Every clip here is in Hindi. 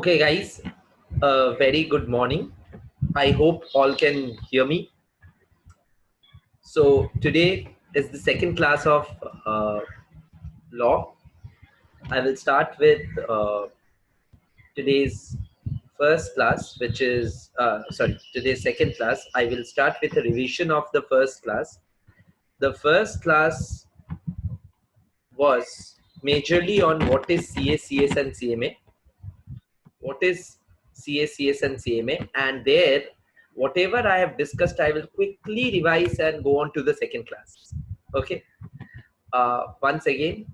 Okay, guys, very good morning. I hope all can hear me. So, today is the second class of law. I will start with today's first class, which is, today's second class. I will start with a revision of the first class. The first class was majorly on what is CA, CS, and CMA. What is CA, CS, and CMA, and there, whatever I have discussed, I will quickly revise and go on to the second class. Okay. Once again,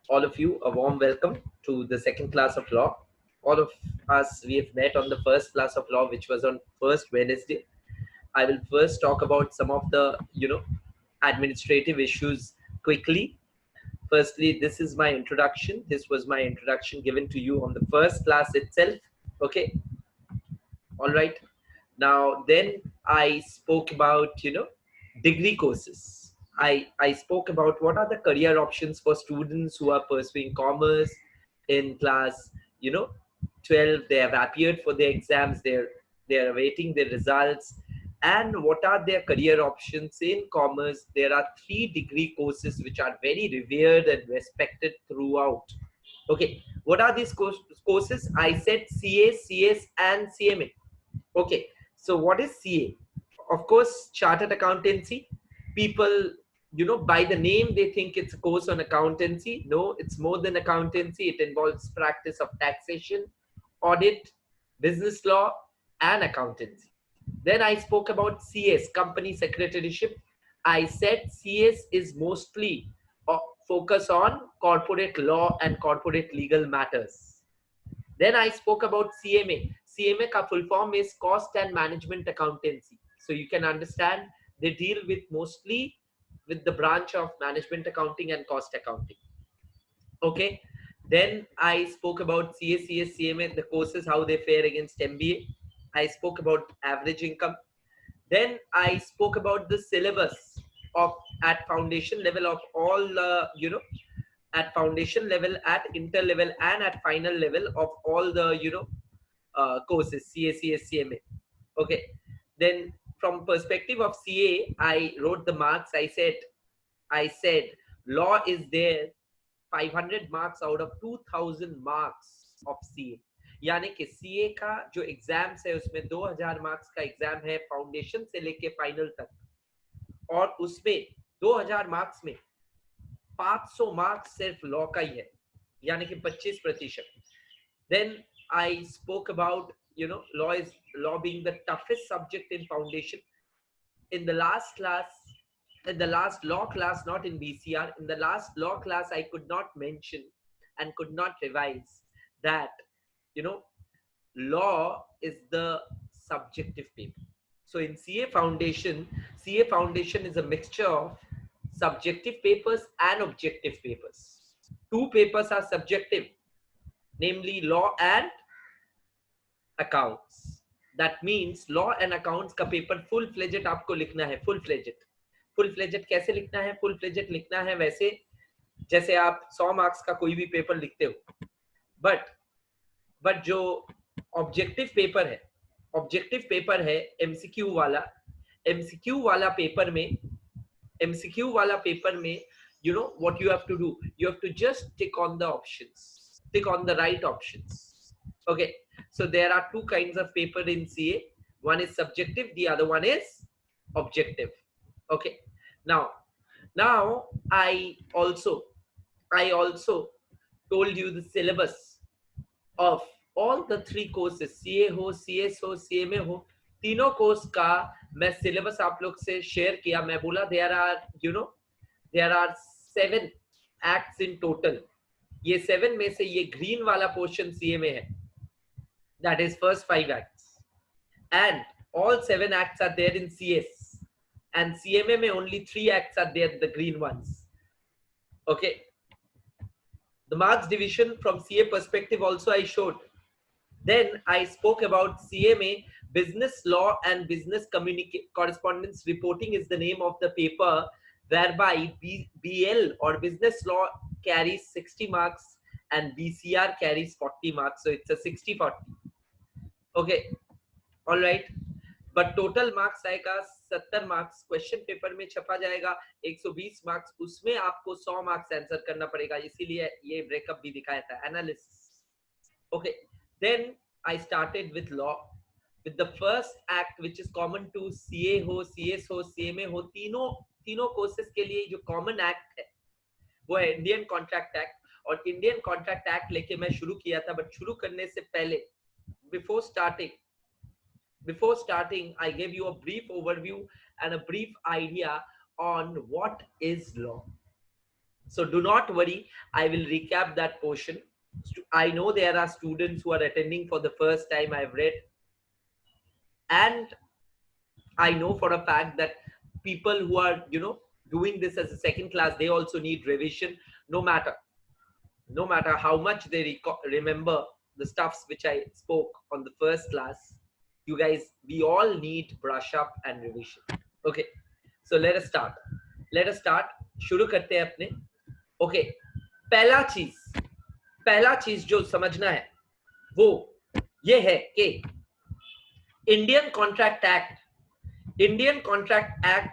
all of you, a warm welcome to the second class of law. All of us, we have met on the first class of law, which was on first Wednesday. I will first talk about some of the, administrative issues quickly. Firstly, this is my introduction. This was my introduction given to you on the first class itself. Okay. All right. Now, then I spoke about, degree courses. I spoke about what are the career options for students who are pursuing commerce in class, 12. They have appeared for their exams. They're awaiting their results. And what are their career options in commerce? There are 3 degree courses which are very revered and respected throughout. Okay. What are these courses? I said CA, CS, and CMA. Okay, so what is CA? Of course, chartered accountancy. People, by the name, they think it's a course on accountancy. No, it's more than accountancy. It involves practice of taxation, audit, business law, and accountancy. Then I spoke about CS, company secretaryship. I said CS is mostly focus on corporate law and corporate legal matters. Then I spoke about CMA. CMA ka full form is cost and management accountancy. So you can understand they deal with mostly with the branch of management accounting and cost accounting. Okay. Then I spoke about CA, CS, CMA, the courses, how they fare against MBA. I spoke about average income. Then I spoke about the syllabus of at foundation level of all at foundation level, at inter level, and at final level of all the courses CA, CS, CMA. Okay. Then from perspective of CA, I wrote the marks. I said law is there 500 marks out of 2000 marks of CA. यानी कि CA का जो एग्जाम्स है उसमें 2000 मार्क्स का एग्जाम है फाउंडेशन से लेके फाइनल तक, और उसमें 2000 मार्क्स में 500 मार्क्स सिर्फ लॉ का ही है, यानी कि 25%. Then I spoke about law being the toughest subject in foundation. In the last class, in the last law class, not in BCR, in the last law class, I could not mention and could not revise that law is the subjective paper. So in CA Foundation is a mixture of subjective papers and objective papers. 2 papers are subjective, namely law and accounts. That means law and accounts का पेपर फुल फ्लेजेड आपको लिखना है. फुल फ्लेजेड कैसे लिखना है? फुल फ्लेजेड लिखना है वैसे जैसे आप 100 मार्क्स का कोई भी पेपर लिखते हो. बट जो ऑब्जेक्टिव पेपर है एमसीक्यू वाला पेपर में you know what you have to do. You have to just tick on the right options. Okay, so there are 2 kinds of paper in CA. One is subjective, the other one is objective. Okay, now I also told you the syllabus of all the 3 courses, CA हो, CS हो, CMA हो, तीनों कोर्स का मैं सिलेबस आप लोग से शेयर किया. मैं बोला there are 7 acts in total. ये 7 में से ये ग्रीन वाला पोर्शन CA में है, that is first 5 acts, and all 7 acts are there in CS, and CMA में only 3 acts are there, the green ones. Okay, the marks division from CA perspective also I showed. Then I spoke about CMA, business law and business correspondence reporting is the name of the paper, whereby BL or business law carries 60 marks and BCR carries 40 marks, so it's a 60-40. Okay, all right. But total marks आएगा 70 मार्क्स, क्वेश्चन पेपर में छपा जाएगा 120 मार्क्स, उसमें आपको 100 मार्क्स आंसर करना पड़ेगा, इसीलिए ये ब्रेकअप भी दिखाया था, analysis. Okay, then I started with law, with the first act which is common to CA हो, CS हो, CMA हो, तीनों कोर्सेज के लिए जो कॉमन एक्ट है वो है इंडियन कॉन्ट्रैक्ट एक्ट. और इंडियन कॉन्ट्रैक्ट एक्ट लेके मैं शुरू किया था, बट शुरू करने से पहले before starting I gave you a brief overview and a brief idea on what is law. So do not worry, I will recap that portion. I know there are students who are attending for the first time, I've read, and I know for a fact that people who are doing this as a second class, they also need revision. No matter how much they remember the stuffs which I spoke on the first class, you guys, we all need brush up and revision. Okay, so let us start. शुरू करते हैं अपने. Okay, पहला चीज जो समझना है वो ये है कि इंडियन कॉन्ट्रैक्ट एक्ट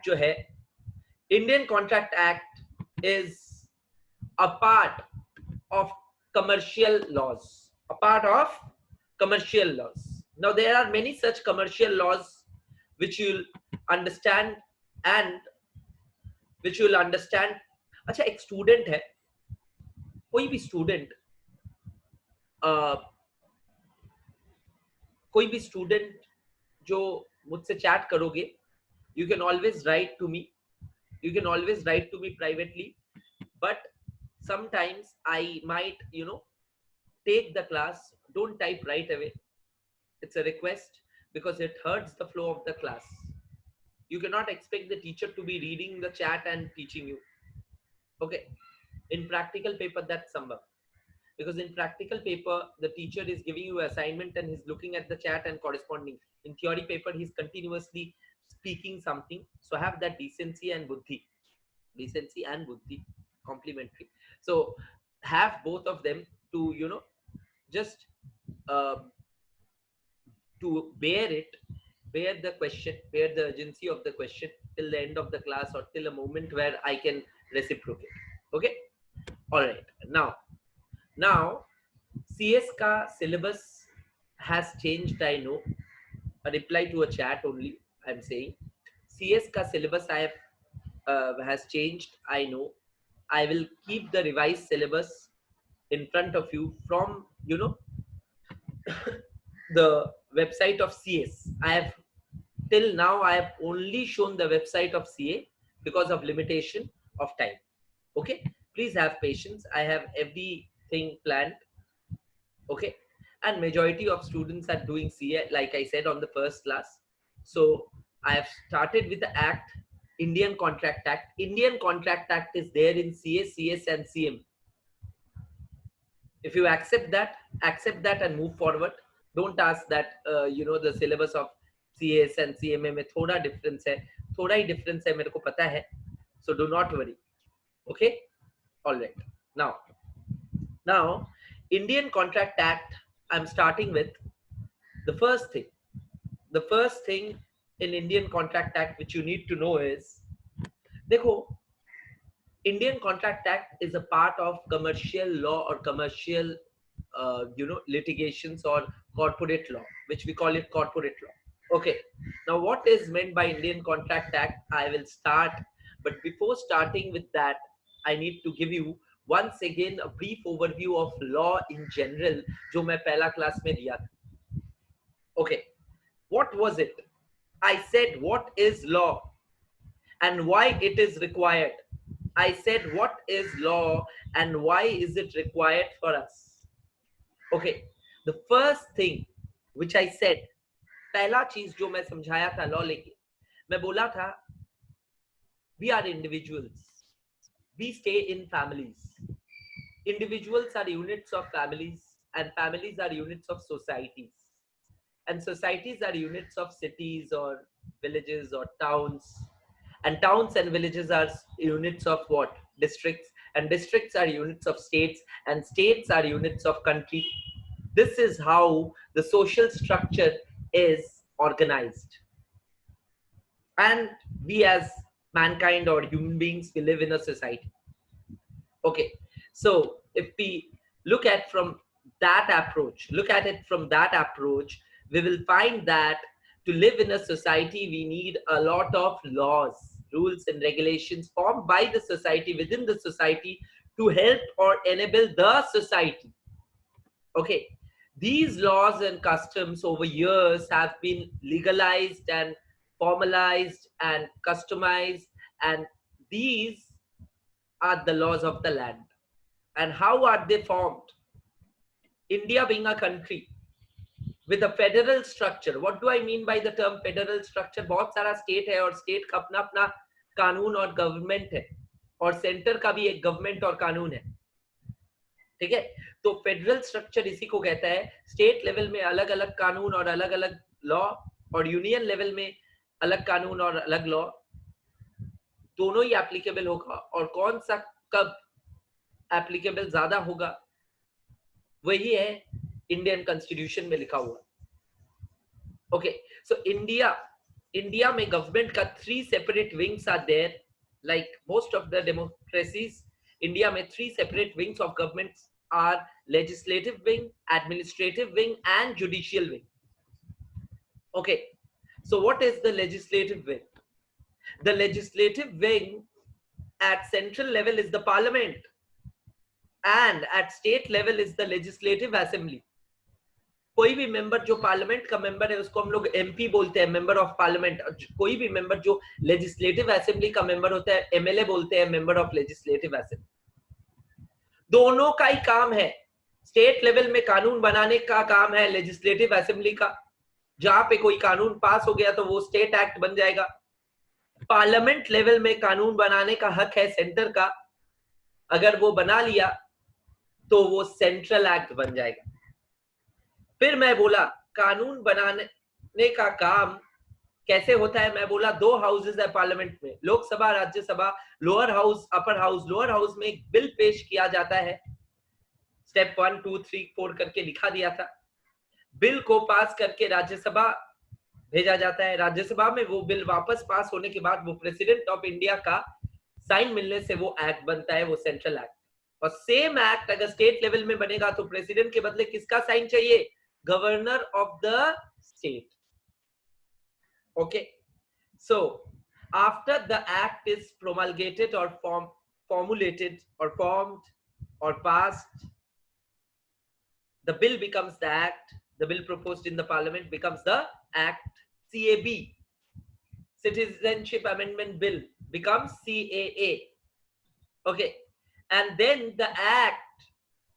जो है, Indian contract act is a part of commercial laws. Now there are many such commercial laws which you'll understand and which you'll understand. अच्छा, एक स्टूडेंट है, कोई भी स्टूडेंट जो मुझसे चैट करोगे, you can always write to me privately, but sometimes I might take the class. Don't type right away, it's a request, because it hurts the flow of the class. You cannot expect the teacher to be reading the chat and teaching you. Okay, in practical paper that's sambhav, because in practical paper the teacher is giving you assignment and he's looking at the chat and corresponding. In theory paper he's continuously speaking something, so have that decency and buddhi, complementary. So have both of them to just to bear the question, bear the urgency of the question till the end of the class, or till a moment where I can reciprocate. Okay, all right. Now CS ka syllabus has changed, I know. A reply to a chat only, I'm saying CS ka syllabus has changed, I know. I will keep the revised syllabus in front of you from the website of CS. Till now I have only shown the website of CA because of limitation of time. Okay, please have patience, I have everything planned. Okay, and majority of students are doing CA, like I said on the first class. So I have started with the act, Indian Contract Act. Indian Contract Act is there in CA, CS and CM. If you accept that and move forward. Don't ask that the syllabus of CS and CMA में थोड़ा difference है, मेरे को पता है. So do not worry. Okay, all right. Now Indian Contract Act, I'm starting with the first thing in Indian Contract Act which you need to know is, देखो, Indian Contract Act is a part of commercial law or commercial litigations or corporate law, which we call it corporate law. Okay, now what is meant by Indian Contract Act, I will start, but before starting with that I need to give you once again a brief overview of law in general जो मैं पहला क्लास में दिया था. Okay, what was it? I said what is law and why it is required. I said what is law and why is it required for us. Okay, the first thing which I said, पहला चीज जो मैं समझाया था लॉ लेके, मैं बोला था we are individuals, we stay in families. Individuals are units of families and families are units of societies, and societies are units of cities or villages or towns, and towns and villages are units of what? Districts, and districts are units of states, and states are units of country. This is how the social structure is organized. And we as mankind or human beings, we live in a society. Okay, so if we look at from that approach, we will find that to live in a society, we need a lot of laws, rules and regulations formed by the society, within the society, to help or enable the society. Okay, these laws and customs over years have been legalized and formalized and customized, and these are the laws of the land. And how are they formed? India being a country with a federal structure. What do I mean by the term federal structure? बहुत सारा स्टेट है और स्टेट का अपना अपना कानून और गवर्नमेंट है, और सेंटर का भी एक गवर्नमेंट और कानून है. ठीक है, तो फेडरल स्ट्रक्चर इसी को कहता है. स्टेट लेवल में अलग अलग कानून और अलग अलग लॉ, और यूनियन लेवल में अलग कानून और अलग लॉ, दोनों ही एप्लीकेबल होगा. और कौन सा कब एप्लीकेबल ज्यादा होगा, वही है इंडियन कॉन्स्टिट्यूशन में लिखा हुआ. ओके, सो इंडिया में गवर्नमेंट का 3 separate wings are there. Like most of the democracies, India में 3 separate wings of government are legislative wing, administrative wing and judicial wing. Okay, so what is the legislative wing? The legislative wing at central level is the parliament, and at state level is the legislative assembly. कोई भी मेंबर जो पार्लियामेंट का मेंबर है उसको हम लोग एमपी बोलते हैं, मेंबर ऑफ पार्लियामेंट. कोई भी मेंबर जो लेजिस्लेटिव असेंबली का मेंबर होता है, एमएलए बोलते हैं, मेंबर ऑफ लेजिस्लेटिव असेंबली. दोनों का ही काम है. स्टेट लेवल में कानून बनाने का काम है लेजिस्लेटिव असेंबली का. जहां पे कोई कानून पास हो गया तो वो स्टेट एक्ट बन जाएगा. पार्लियामेंट लेवल में कानून बनाने का हक है सेंटर का. अगर वो बना लिया तो वो सेंट्रल एक्ट बन जाएगा. फिर मैं बोला कानून बनाने का काम कैसे होता है. मैं बोला 2 हाउसेज है पार्लियामेंट में, Lok Sabha, Rajya Sabha. Lower house, upper house. Lower house में एक बिल पेश किया जाता है, स्टेप 1 2 3 4 करके लिखा दिया था. बिल को पास करके राज्यसभा भेजा जाता है. राज्यसभा में वो बिल वापस पास होने के बाद वो प्रेसिडेंट ऑफ इंडिया का साइन मिलने से वो एक्ट बनता है, वो सेंट्रल एक्ट. और सेम एक्ट अगर स्टेट लेवल में बनेगा तो प्रेसिडेंट के बदले किसका साइन चाहिए? Governor of the state. Okay, so after the act is promulgated और formulated or formed or passed, the bill becomes the act. The bill proposed in the parliament becomes the act. CAB, Citizenship Amendment Bill, becomes CAA. Okay, and then the act,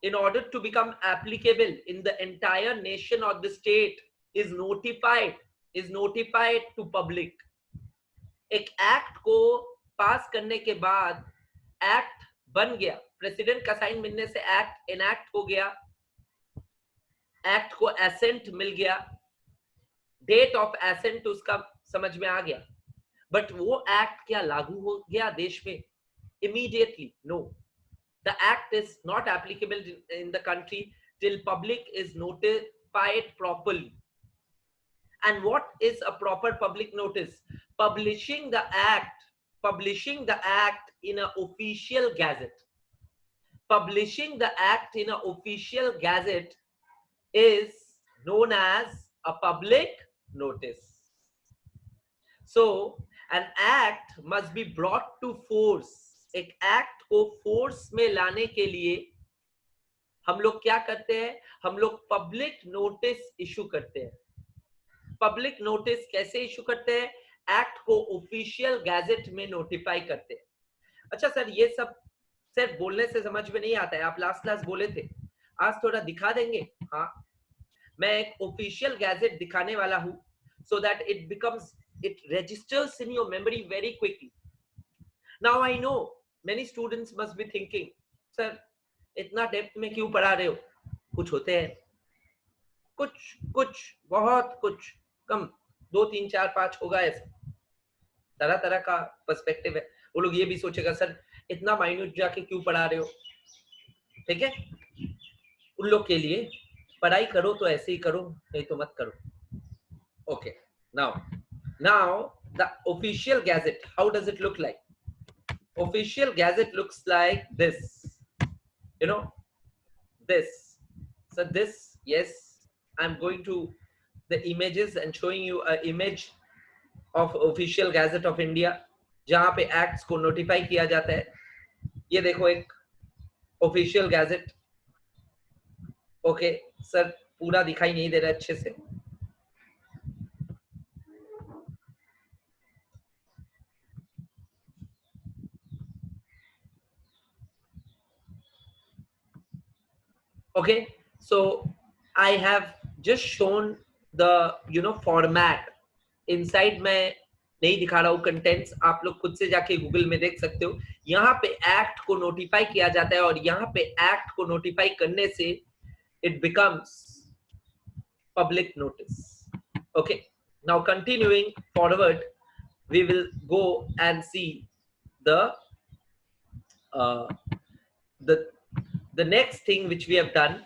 in order to become applicable in the entire nation or the state, is notified to public. एक एक्ट को पास करने के बाद एक्ट बन गया, प्रेसिडेंट का साइन मिलने से एक्ट इनैक्ट हो गया, एक्ट को एसेंट मिल गया, डेट ऑफ एसेंट उसका समझ में आ गया. बट वो एक्ट क्या लागू हो गया देश में immediately? No. The act is not applicable in the country till public is notified properly. And what is a proper public notice? Publishing the act in an official gazette. Publishing the act in an official gazette is known as a public notice. So an act must be brought to force. एक एक्ट को फोर्स में लाने के लिए हम लोग क्या करते हैं? हम लोग पब्लिक नोटिस इशू करते हैं. पब्लिक नोटिस कैसे इशू करते हैं? एक्ट को ऑफिशियल गैजेट में नोटिफाई करते हैं. अच्छा सर, ये सब सिर्फ बोलने से समझ में नहीं आता है. आप लास्ट क्लास बोले थे, आज थोड़ा दिखा देंगे? हाँ, मैं एक ऑफिशियल गैजेट दिखाने वाला हूं, so that it registers in your memory very quickly. Now I know many students must be thinking, sir इतना डेप्थ में क्यों पढ़ा रहे हो? कुछ होते हैं, कुछ बहुत कुछ कम, 2 3 4 5 होगा. ऐसे तरह तरह का पर्सपेक्टिव है. वो लोग ये भी सोचेगा सर इतना माइन्यूट जाके क्यों पढ़ा रहे हो? ठीक है, उन लोग के लिए पढ़ाई करो तो ऐसे ही करो, नहीं तो मत करो. Okay, now the official gazette, how does it look like? Official gazette looks like this, you know, this. So this, yes, I'm going to the images and showing you an image of official gazette of India जहां पे acts को notify किया जाता है. ये देखो एक official gazette. Okay, सर पूरा दिखाई नहीं दे रहा अच्छे से. Okay, so I have just shown the format. Inside मैं नहीं दिखा रहा हूँ contents, आप लोग खुद से जाके गूगल में देख सकते हो. यहाँ पे एक्ट को नोटिफाई किया जाता है और यहाँ पे एक्ट को नोटिफाई करने से it becomes public notice. Okay, now continuing forward, we will go and see the uh, the next thing which we have done.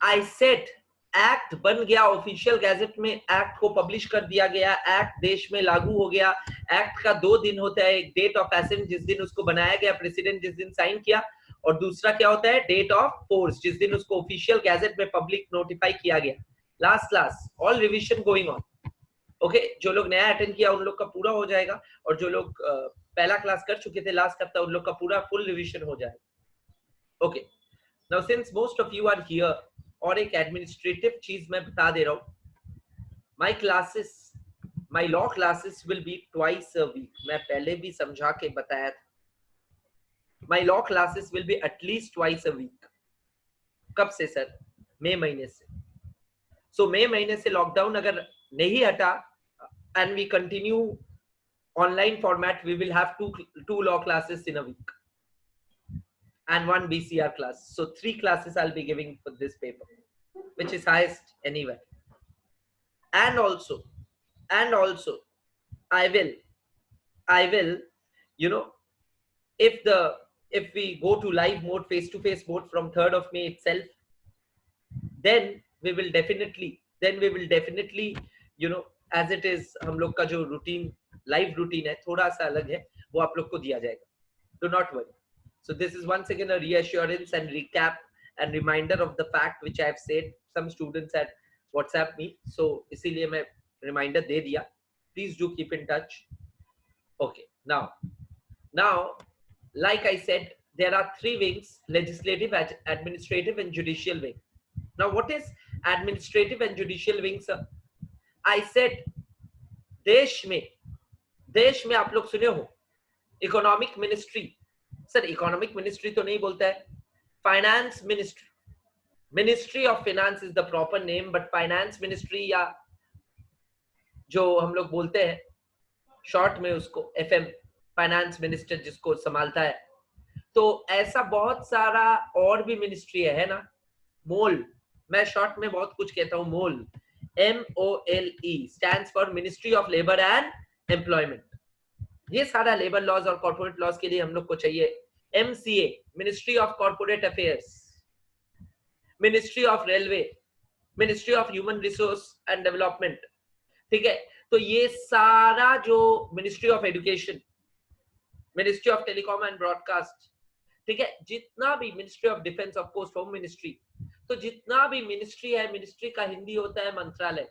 I said act बन गया, ऑफिशियल गैजेट में एक्ट को पब्लिश कर दिया गया, एक्ट देश में लागू हो गया. एक्ट का 2 दिन होता है, एक डेट ऑफ एसेंट जिस दिन उसको बनाया गया, प्रेसिडेंट जिस दिन साइन किया, और दूसरा क्या होता है, डेट ऑफ फोर्स जिस दिन उसको ऑफिशियल गैजेट में पब्लिक नोटिफाई किया गया. Last class all revision going on. Okay, जो लोग नया अटेंड किया उन लोग का पूरा हो जाएगा, और जो लोग पहला क्लास कर चुके थे लास्ट हफ्ता उन लोग का पूरा फुल रिविजन हो जाएगा. Okay, now since most of you are here, और एक एडमिनिस्ट्रेटिव चीज मैं बता दे रहा हूं, my law classes will be twice a week. मैं पहले भी समझा के बताया था, my law classes will be at least twice a week. कब से सर? मई महीने से. सो मई महीने से लॉकडाउन अगर नहीं हटा and we continue online format, we will have two law classes in a week and 1 BCR class. So 3 classes I'll be giving for this paper, which is highest anywhere. And also I will, if we go to live mode, face-to-face mode from 3rd of May itself, then we will definitely, as it is, हम लोग का जो रूटीन, लाइव रूटीन है, थोड़ा सा अलग है, वो आप लोग को दिया जाएगा. Do not worry. So this is once again a reassurance and recap and reminder of the fact which I have said. Some students had WhatsApp me, so इसीलिए मैं reminder दे दिया. Please do keep in touch. Okay, now, like I said, there are 3 wings: legislative, administrative, and judicial wing. Now, what is administrative and judicial wing, sir? I said देश में आप लोग सुने हो economic ministry. Sir economic ministry तो नहीं बोलता है, finance ministry. Ministry of finance is the proper name, but finance ministry, या जो हम लोग बोलते हैं शॉर्ट में उसको एफएम, फाइनेंस मिनिस्टर जिसको संभालता है. तो ऐसा बहुत सारा और भी मिनिस्ट्री है ना. मोल, मैं शॉर्ट में बहुत कुछ कहता हूँ. मोल, MOLE stands for ministry of labour and employment. ये सारा लेबर लॉज और कॉर्पोरेट लॉज के लिए हम लोग को चाहिए. MCA, ministry of corporate affairs. Ministry of railway, ministry of human resource and development. ठीक है, तो ये सारा जो ministry of education, ministry of telecom and broadcast, ठीक है, जितना भी ministry of defence, of course home ministry, तो जितना भी मिनिस्ट्री है, मिनिस्ट्री का हिंदी होता है मंत्रालय,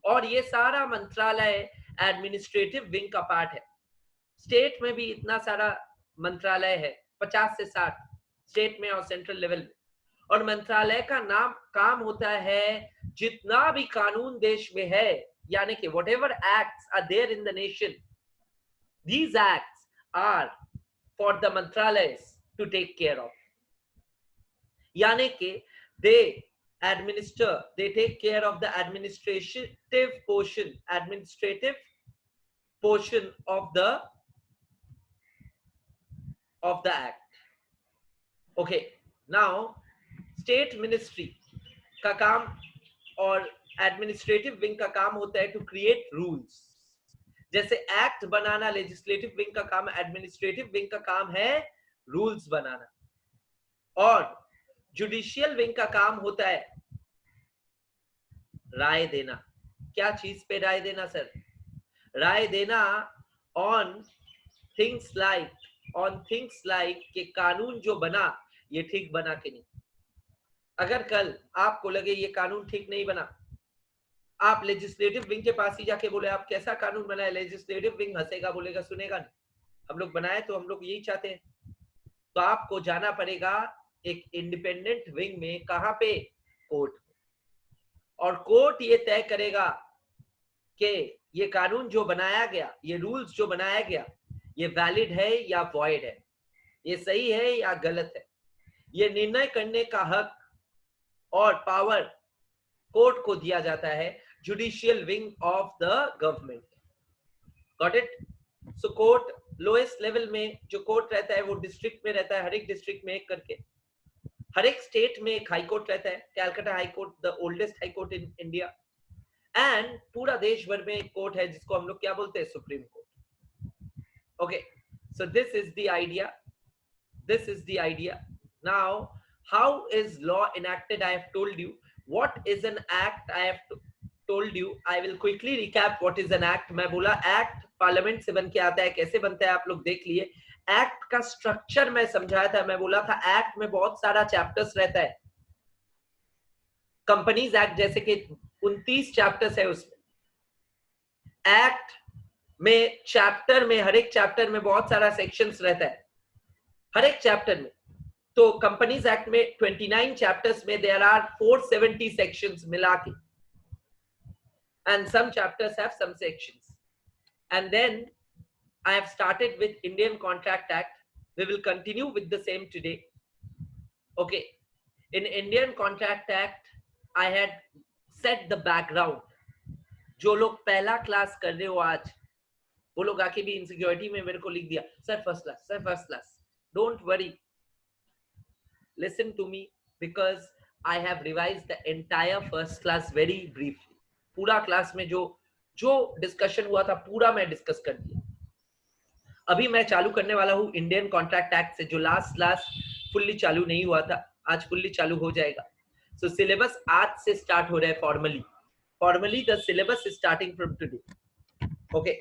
और ये सारा मंत्रालय एडमिनिस्ट्रेटिव विंग का पार्ट है. स्टेट में भी इतना सारा मंत्रालय है, 50 से 60 स्टेट में और सेंट्रल लेवल में. और मंत्रालय का काम होता है जितना भी कानून देश में है, यानी कि whatever acts are there in the nation, these acts are for the mantralayas to take care of. यानी कि they take care of the administrative portion of the act. Okay, now state ministry का काम और एडमिनिस्ट्रेटिव विंग का काम होता है टू क्रिएट रूल्स. जैसे एक्ट बनाना लेजिस्लेटिव विंग का काम, एडमिनिस्ट्रेटिव विंग का काम है रूल्स बनाना, और जुडिशियल विंग का काम होता है राय देना। क्या चीज पे राय देना सर? राय देना ऑन थिंग्स लाइक कि कानून जो बना ये ठीक बना कि नहीं। अगर कल आपको लगे ये कानून ठीक नहीं बना, आप लेजिस्लेटिव विंग के पास ही जाके बोले आप कैसा कानून बनाए, लेजिस्लेटिव विंग हंसेगा, बोलेगा सुनेगा नहीं, हम लोग बनाए तो हम लोग यही चाहते हैं। तो आपको जाना पड़ेगा एक इंडिपेंडेंट विंग में, कहां पे? कोर्ट। और कोर्ट ये तय करेगा कि ये कानून जो बनाया गया, ये रूल्स जो बनाया गया, ये वैलिड है या वॉइड है, ये सही है या गलत है। ये निर्णय करने का हक और पावर कोर्ट को दिया जाता है, judicial wing of the government. Got it? So court lowest level में जो कोर्ट रहता है वो डिस्ट्रिक्ट में रहता है, हर एक डिस्ट्रिक्ट में एक करके। हर एक स्टेट में एक हाई कोर्ट रहता है, Calcutta high court the oldest high court in India. And पूरा देश भर में एक कोर्ट है जिसको हम लोग क्या बोलते हैं? Supreme court. Okay, so this is the idea, this is the idea. Now how is law enacted? I have told you what is an act. I have told you. I will quickly recap what is an act. मैं बोला एक्ट पार्लियामेंट से बन के आता है, कैसे बनता है आप लोग देख लिए। एक्ट का स्ट्रक्चर मैं समझाया था, मैं बोला था एक्ट में बहुत सारा चैप्टर्स रहता है। कंपनीज एक्ट जैसे कि 29 चैप्टर्स है उसमें। एक्ट में चैप्टर में, हर एक चैप्टर में बहुत सारा सेक्शंस रहता है, हर एक चैप्टर में। तो कंपनीज एक्ट में 29 चैप्टर्स में देयर आर 470 सेक्शंस मिला के, and some chapters have some sections. And then I have started with Indian Contract Act. We will continue with the same today. Okay, in Indian Contract Act I had set the background. जो लोग पहला क्लास कर रहे हो आज, वो लोग आके भी इनसिक्योरिटी में मेरे को लिख दिया sir first class, sir first class. Don't worry, listen to me, because I have revised the entire first class very briefly. पूरा क्लास में जो जो डिस्कशन हुआ था पूरा मैं डिस्कस कर दिया। अभी मैं चालू करने वाला हूँ इंडियन कॉन्ट्रैक्ट एक्ट से, जो लास्ट क्लास फुल्ली चालू नहीं हुआ था, आज फुल्ली चालू हो जाएगा। सो सिलेबस आज से स्टार्ट हो रहा है formally the syllabus is starting from today. Okay,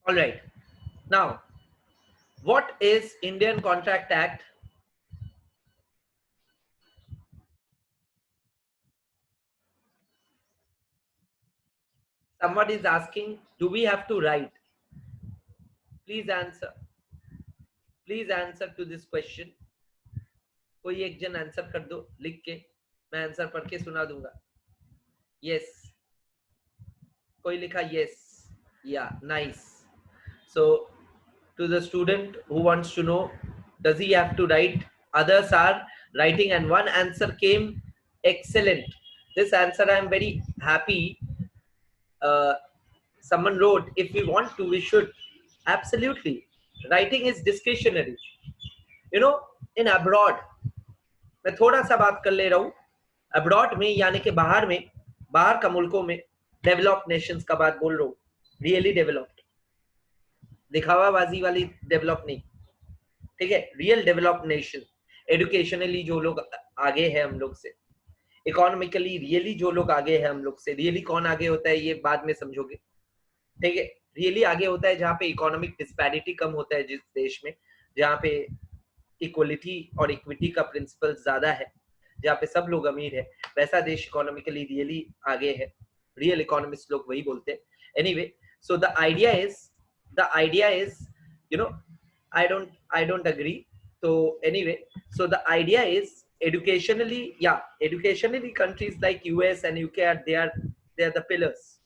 all right. Now, what is Indian Contract Act? Somebody is asking, do we have to write? Please answer. Please answer to this question. कोई एक जन आंसर कर दो लिख के, मैं आंसर पढ़ के सुना दूंगा। यस, कोई लिखा यस, या nice. So to the student who wants to know, does he have to write? Others are writing and one answer came excellent. This answer I am very happy. Someone wrote, if we want to we should. Absolutely, writing is discretionary. You know, in abroad, मैं थोड़ा सा बात कर ले रहा हूँ, अब्रॉड में यानी कि बाहर में, बाहर का मुल्कों में, डेवलप्ड नेशंस का बात बोल रहा हूँ, रियली डेवलप्ड, दिखावाबाजी वाली डेवलप नहीं, ठीक है, रियल डेवलप्ड नेशन। एजुकेशनली जो लोग आगे है हम लोग से, इकोनॉमिकली रियली जो लोग आगे है हम लोग से। रियली कौन आगे होता है ये बाद में समझोगे, ठीक है। रियली आगे होता है जहाँ पे इकोनॉमिक डिस्पैरिटी कम होता है, जिस देश में जहाँ पे इक्वलिटी और इक्विटी का प्रिंसिपल ज्यादा है, जहाँ पे सब लोग अमीर है, वैसा देश इकोनॉमिकली रियली आगे है। रियल इकोनॉमिस्ट लोग वही बोलते हैं। Anyway, so the idea is you know, I don't agree. So anyway, so the idea is educationally countries like US and UK they are the pillars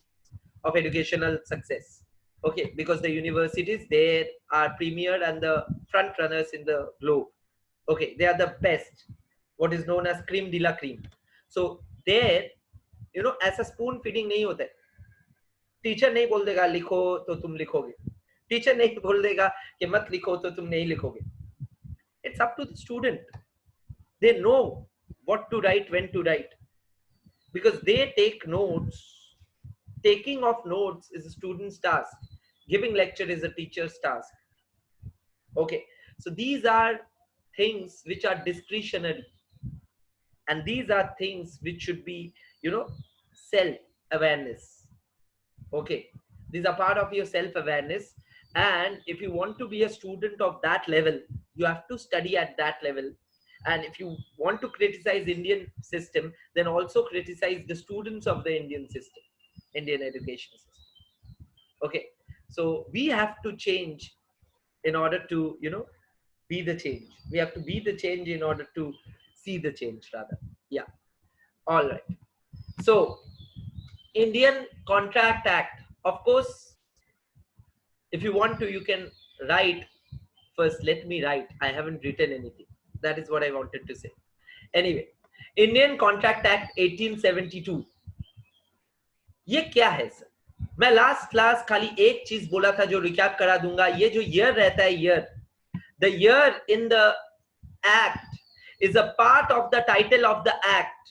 of educational success. Okay, because the universities there are premier and the front runners in the globe. Okay, they are the best, what is known as cream de la cream. So there, you know ऐसा स्पून फीडिंग नहीं होता है। टीचर नहीं बोल देगा लिखो तो तुम लिखोगे, टीचर नहीं बोल देगा कि मत लिखो तो तुम नहीं लिखोगे। It's up to the student, they know what to write, when to write, because they take notes. Taking of notes is a student's task, giving lecture is a teacher's task. Okay, so these are things which are discretionary, and these are things which should be, you know, self awareness. Okay, these are part of your self awareness, and if you want to be a student of that level, you have to study at that level. And if you want to criticize Indian system, then also criticize the students of the Indian system, Indian education system. Okay, so we have to change in order to, you know, be the change. We have to be the change in order to see the change, rather. Yeah, all right. So Indian Contract Act, of course, if you want to, you can write. First let me write, I haven't written anything. That is what I wanted to say. Anyway, Indian Contract Act 1872, ये क्या है सर? मैं लास्ट क्लास खाली एक चीज बोला था जो रिकैप करा दूंगा। ये जो ईयर रहता है, year, the year in the act is a part of the title of the act.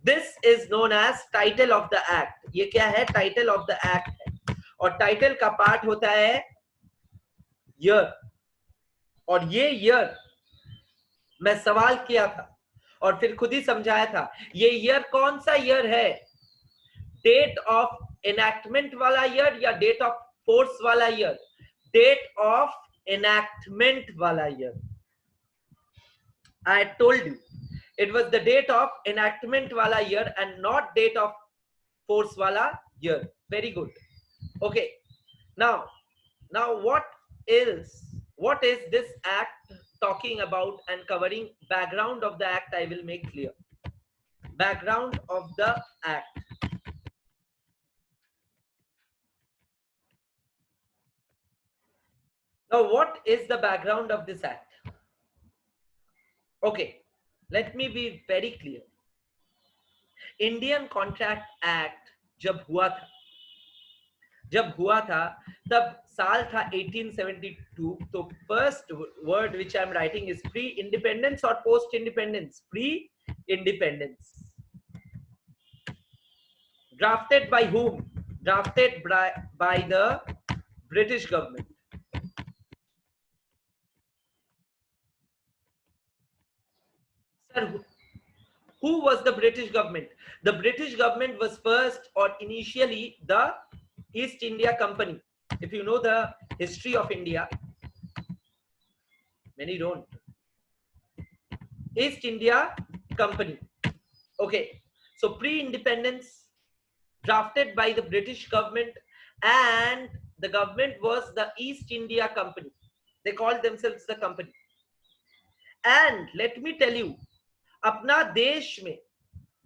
This is known as title of the act. ये क्या है? टाइटल ऑफ द एक्ट है, और टाइटल का पार्ट होता है ईयर. और ये ईयर मैं सवाल किया था और फिर खुद ही समझाया था, ये ईयर कौन सा ईयर है? डेट ऑफ एनैक्टमेंट वाला ईयर या डेट ऑफ फोर्स वाला ईयर? डेट ऑफ एनैक्टमेंट वाला year. I told you it was the date of enactment wala year and not date of force wala year. Very good. Okay, now what is this act talking about and covering? Background of the act I will make clear. Background of the act. Now what is the background of this act? Okay, let me be very clear. Indian Contract Act जब हुआ था तब साल था 1872. तो first word which I am writing is pre-independence or post-independence? Pre-independence. Drafted by whom? Drafted by the British government. Sir, who was the British government? The British government was first or initially the East India Company. If you know the history of India, many don't. East India Company. Okay, so pre-independence, drafted by the British government, and the government was the East India Company. They called themselves the company. And let me tell you, अपना देश में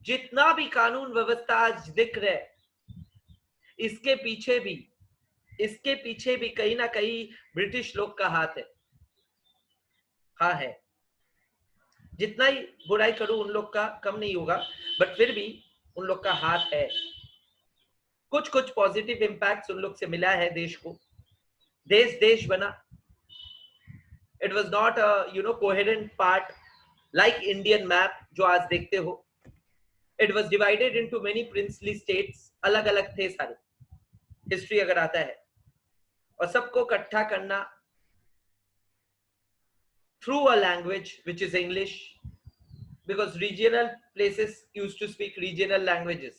जितना भी कानून व्यवस्था आज दिख रहा है, इसके पीछे भी कहीं ना कहीं ब्रिटिश लोग का हाथ है. हाँ है. जितना ही बुराई करूं उन लोग का कम नहीं होगा, बट फिर भी उन लोग का हाथ है. कुछ पॉजिटिव इंपैक्ट्स उन लोग से मिला है देश को. देश बना. It was not a coherent part like Indian map जो आज देखते हो. It was divided into many princely states. अलग अलग थे सारे. हिस्ट्री अगर आता है, और सबको इकट्ठा करना through a language which is English, because regional places used to speak regional languages.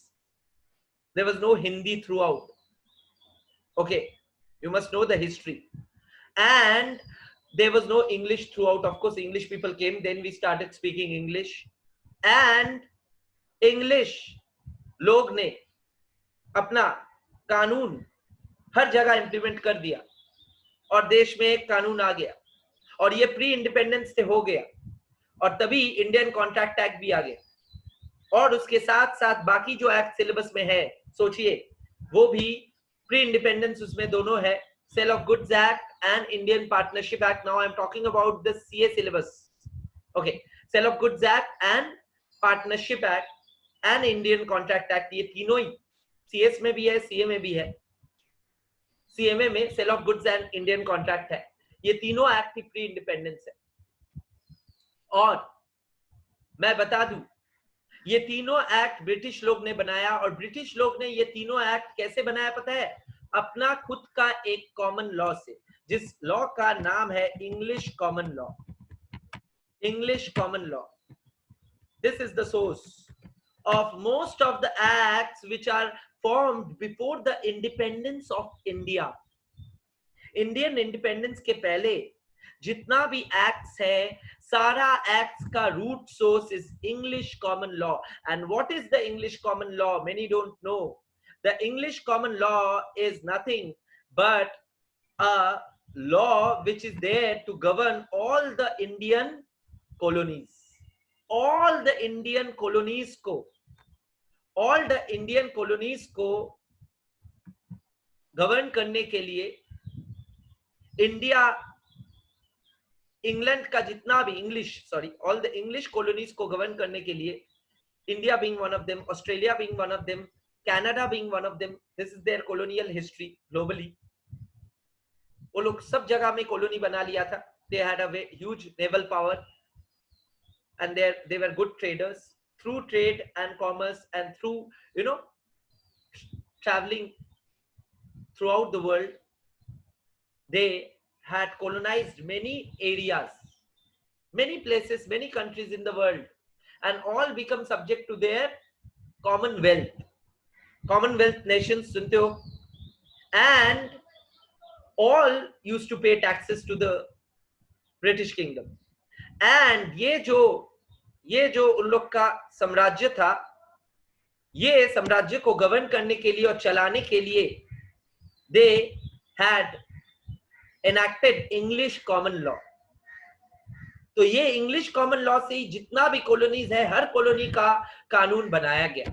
There was no Hindi throughout. Okay, you must know the history. And there was no English throughout. Of course, English people came, then we started speaking English. And English लोग ने अपना कानून हर जगह इंप्लीमेंट कर दिया, और देश में एक कानून आ गया, और ये प्री इंडिपेंडेंस से हो गया, और तभी इंडियन कॉन्ट्रैक्ट एक्ट भी आ गया. और उसके साथ साथ बाकी जो एक्ट सिलेबस में है, सोचिए, वो भी प्री इंडिपेंडेंस उसमें दोनों है. Sale of Goods Act and Indian Partnership Act. Now I'm talking about the CA syllabus. Okay, Sale of Goods Act and Partnership Act and Indian contract act, ये तीनों ही सीएस में भी है, सीए में भी है। सीएमए में sale of goods and Indian contract है, ये तीनों एक्ट प्री इंडिपेंडेंस है। और मैं बता दूं, ये तीनों एक्ट ब्रिटिश लोग ने बनाया, और ब्रिटिश लोग ने ये तीनों एक्ट कैसे बनाया पता है? अपना खुद का एक कॉमन लॉ से, जिस लॉ का नाम है English common law. English common law, this is the source of most of the acts which are formed before the independence of India. Indian independence के पहले जितना भी एक्ट्स है, सारा एक्ट्स का root source is English common law. And what is the English common law? Many don't know. The English common law is nothing but a law which is there to govern all the Indian colonies. All the Indian colonies को गवर्न करने के लिए इंडिया, इंग्लैंड का जितना भी ऑल द इंग्लिश कॉलोनीज को गवर्न करने के लिए, India being one of them, Australia being one of them, Canada being one of them, this is their colonial history globally. वो लोग सब जगह में कॉलोनी बना लिया था। They had a huge naval power and they were good traders. Through trade and commerce and through traveling throughout the world, they had colonized many areas, many places, many countries in the world, and all become subject to their commonwealth nations, sunte ho? And all used to pay taxes to the British kingdom. And ये जो उन लोग का साम्राज्य था, ये साम्राज्य को गवर्न करने के लिए और चलाने के लिए they had enacted English common law. तो ये इंग्लिश कॉमन लॉ से ही जितना भी कॉलोनीज है, हर कॉलोनी का कानून बनाया गया।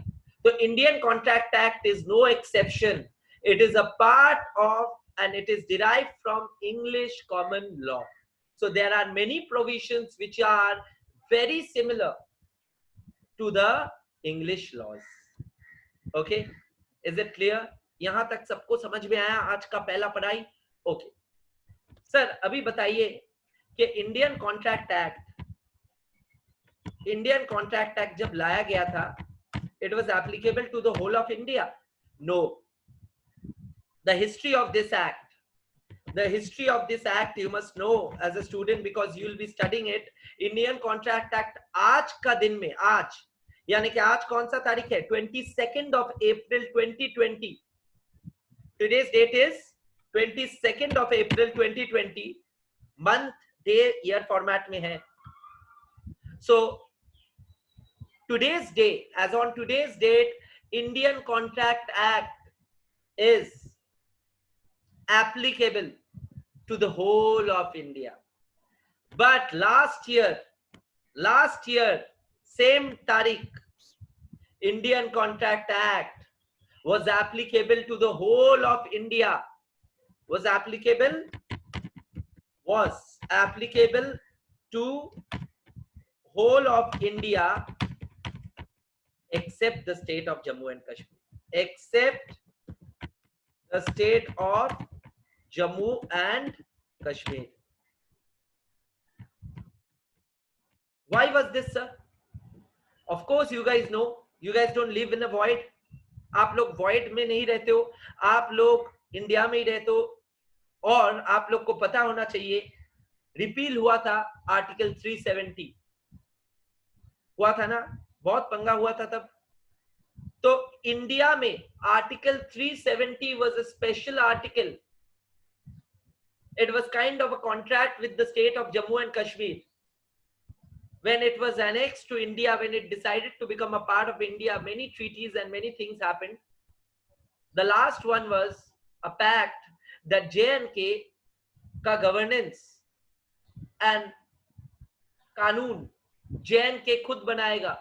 तो Indian contract act is no exception, it is a part of and it is derived from English common law. So there are many provisions which are very similar to the English laws. Okay, is it clear? यहां तक सबको समझ में आया आज का पहला पढ़ाई? ओके सर, अभी बताइए कि इंडियन कॉन्ट्रैक्ट एक्ट जब लाया गया था, it was applicable to the whole of India? No. The history of this act you must know as a student because you will be studying it. Indian Contract Act आज का दिन में, आज यानी कि आज कौन सा तारीख है? 22nd of April 2020. Today's date is 22nd of April 2020. month, day, year format में है. So today's day, as on today's date, Indian Contract Act is applicable to the whole of India. But last year, same tarikh, Indian Contract Act was applicable to the whole of India. Was applicable to whole of India except the state of Jammu and Kashmir. Except the state of Jammu and Kashmir. Why was this, sir? Of course, you guys know. You guys don't live in a void. आप लोग void में नहीं रहते हो, आप लोग इंडिया में ही रहते हो। और आप लोग को पता होना चाहिए, रिपील हुआ था आर्टिकल 370, हुआ था ना, बहुत पंगा हुआ था तब। तो इंडिया में article 370 was a special article. It was kind of a contract with the state of Jammu and Kashmir. When it was annexed to India, when it decided to become a part of India, many treaties and many things happened. The last one was a pact that J&K का governance and कानून J&K खुद बनाएगा,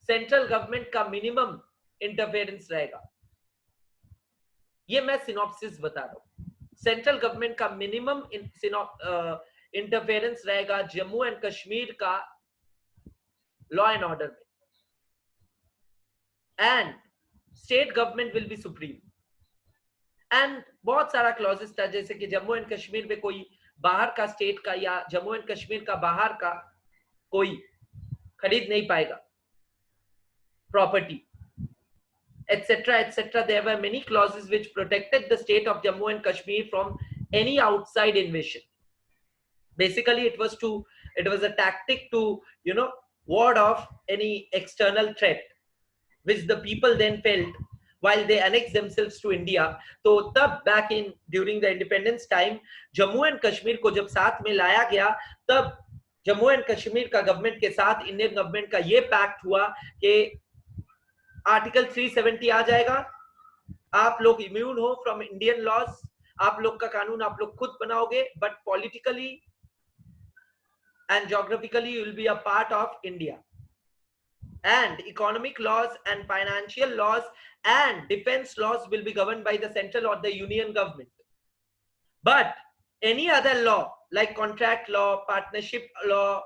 सेंट्रल गवर्नमेंट का मिनिमम इंटरफेरेंस रहेगा। ये मैं सिनॉप्सिस बता रहा हूँ। सेंट्रल गवर्नमेंट का मिनिमम इंटरफेरेंस रहेगा जम्मू एंड कश्मीर का लॉ एंड ऑर्डर में। and state government will be supreme. And बहुत सारा क्लॉजेस था, जैसे कि जम्मू एंड कश्मीर में कोई बाहर का स्टेट का या जम्मू एंड कश्मीर का बाहर का कोई खरीद नहीं पाएगा property, etc., etc. There were many clauses which protected the state of Jammu and Kashmir from any outside invasion. Basically, it was a tactic to, ward off any external threat, which the people then felt while they annexed themselves to India. तो तब back in during the independence time, Jammu and Kashmir को जब साथ में लाया गया, तब जम्मू एंड कश्मीर का गवर्नमेंट के साथ इंडियन गवर्नमेंट का ये पैक्ट हुआ कि आर्टिकल 370 आ जाएगा, आप लोग इम्यून हो फ्रॉम इंडियन लॉज, आप लोग का कानून आप लोग खुद बनाओगे, but politically and geographically you will be a part of India, and economic laws and financial laws and defense laws will be governed by the central or the union government. But any other law like contract law, partnership law,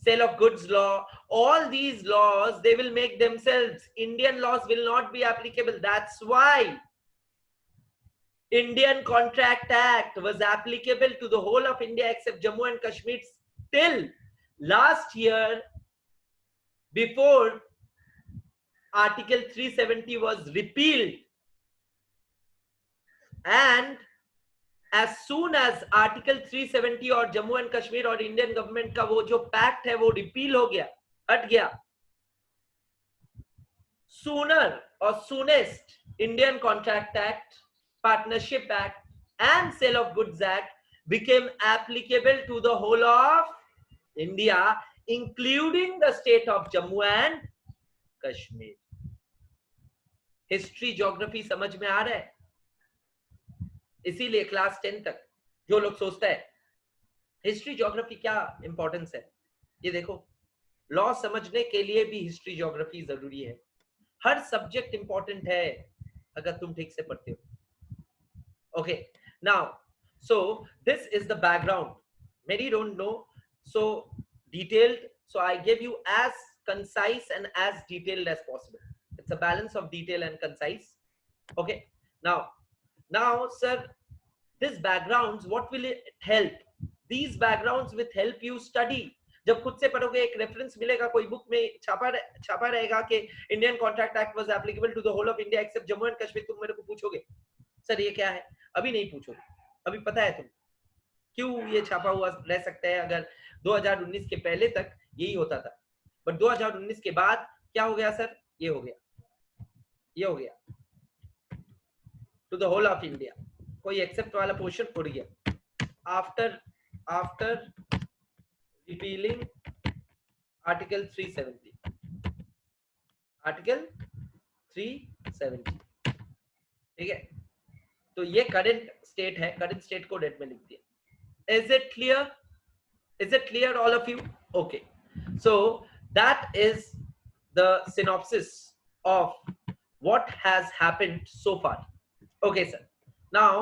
sale of goods law, all these laws, they will make themselves. Indian laws will not be applicable. That's why Indian Contract Act was applicable to the whole of India except Jammu and Kashmir till last year, before Article 370 was repealed. And as soon as Article 370 और Jammu and Kashmir और Indian government का वो जो पैक्ट है वो रिपील हो गया, हट गया, sooner or soonest Indian Contract Act, Partnership Act and Sale of Goods Act became applicable to the whole of India, including the state of Jammu and Kashmir. History geography समझ में आ रहा है? इसीलिए क्लास 10 तक जो लोग सोचता है हिस्ट्री ज्योग्राफी क्या इंपॉर्टेंस है, ये देखो, लॉ समझने के लिए भी हिस्ट्री ज्योग्राफी जरूरी है। हर सब्जेक्ट इंपॉर्टेंट है अगर तुम ठीक से पढ़ते हो। Okay, now, so this is the background. Many don't know, so detailed. So I gave you as concise and as detailed as possible. It's a balance of detail and concise. Okay, now, sir, these backgrounds, what will it help? These backgrounds will help you study. जब खुद से पढ़ोगे एक रेफरेंस मिलेगा, कोई बुक में छापा रहेगा कि Indian contract act was applicable to the whole of India except Jammu and Kashmir, तुम मेरे को पूछोगे सर ये क्या है? अभी नहीं पूछोगे, अभी पता है तुम क्यों ये छापा हुआ रह सकता है। अगर 2019 के पहले तक यही होता था, बट 2019 के बाद क्या हो गया सर? ये हो गया to the whole of India, कोई एक्सेप्ट वाला पोर्शन उड़ गया आफ्टर रिपीलिंग आर्टिकल 370, ठीक है। तो ये करंट स्टेट है, करंट स्टेट को डेट में लिख दिया। Is it clear all of you? Okay, so that is the synopsis of what has happened so far. Okay sir, now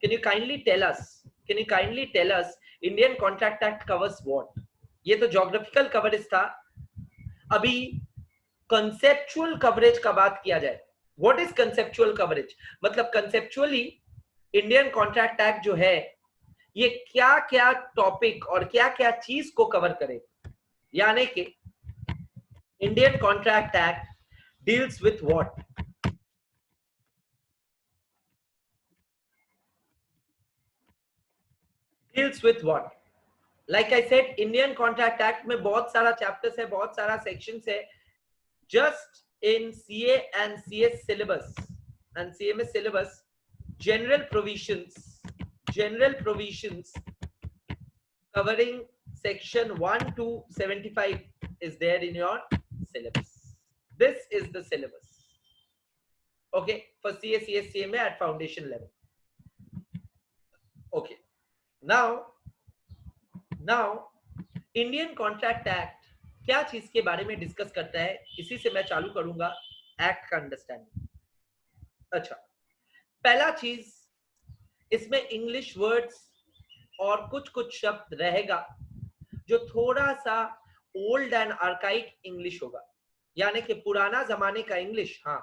can you kindly tell us Indian Contract Act covers what? ये तो ज्योग्राफिकल कवरेज था, अभी कंसेप्चुअल कवरेज का बात किया जाए। What is conceptual coverage? मतलब कंसेप्चुअली इंडियन कॉन्ट्रैक्ट एक्ट जो है ये क्या क्या टॉपिक और क्या क्या चीज को कवर करे, यानी कि Indian contract act deals with what? Deals with what? Like I said, Indian contract act में बहुत सारा चैप्टर्स है, बहुत सारा सेक्शंस है। Just in CA and CS syllabus and CMS syllabus, general provisions covering section 1 to 75 is there in your syllabus. This is the syllabus, okay, for CA, CS, CMA at foundation level. Okay, now Indian contract act क्या चीज के बारे में डिस्कस करता है, इसी से मैं चालू करूंगा एक्ट का अंडरस्टैंडिंग। अच्छा, पहला चीज, इसमें इंग्लिश वर्ड्स और कुछ शब्द रहेगा जो थोड़ा सा ओल्ड एंड आर्काइक इंग्लिश होगा। यानी कि पुराना जमाने का इंग्लिश. हाँ,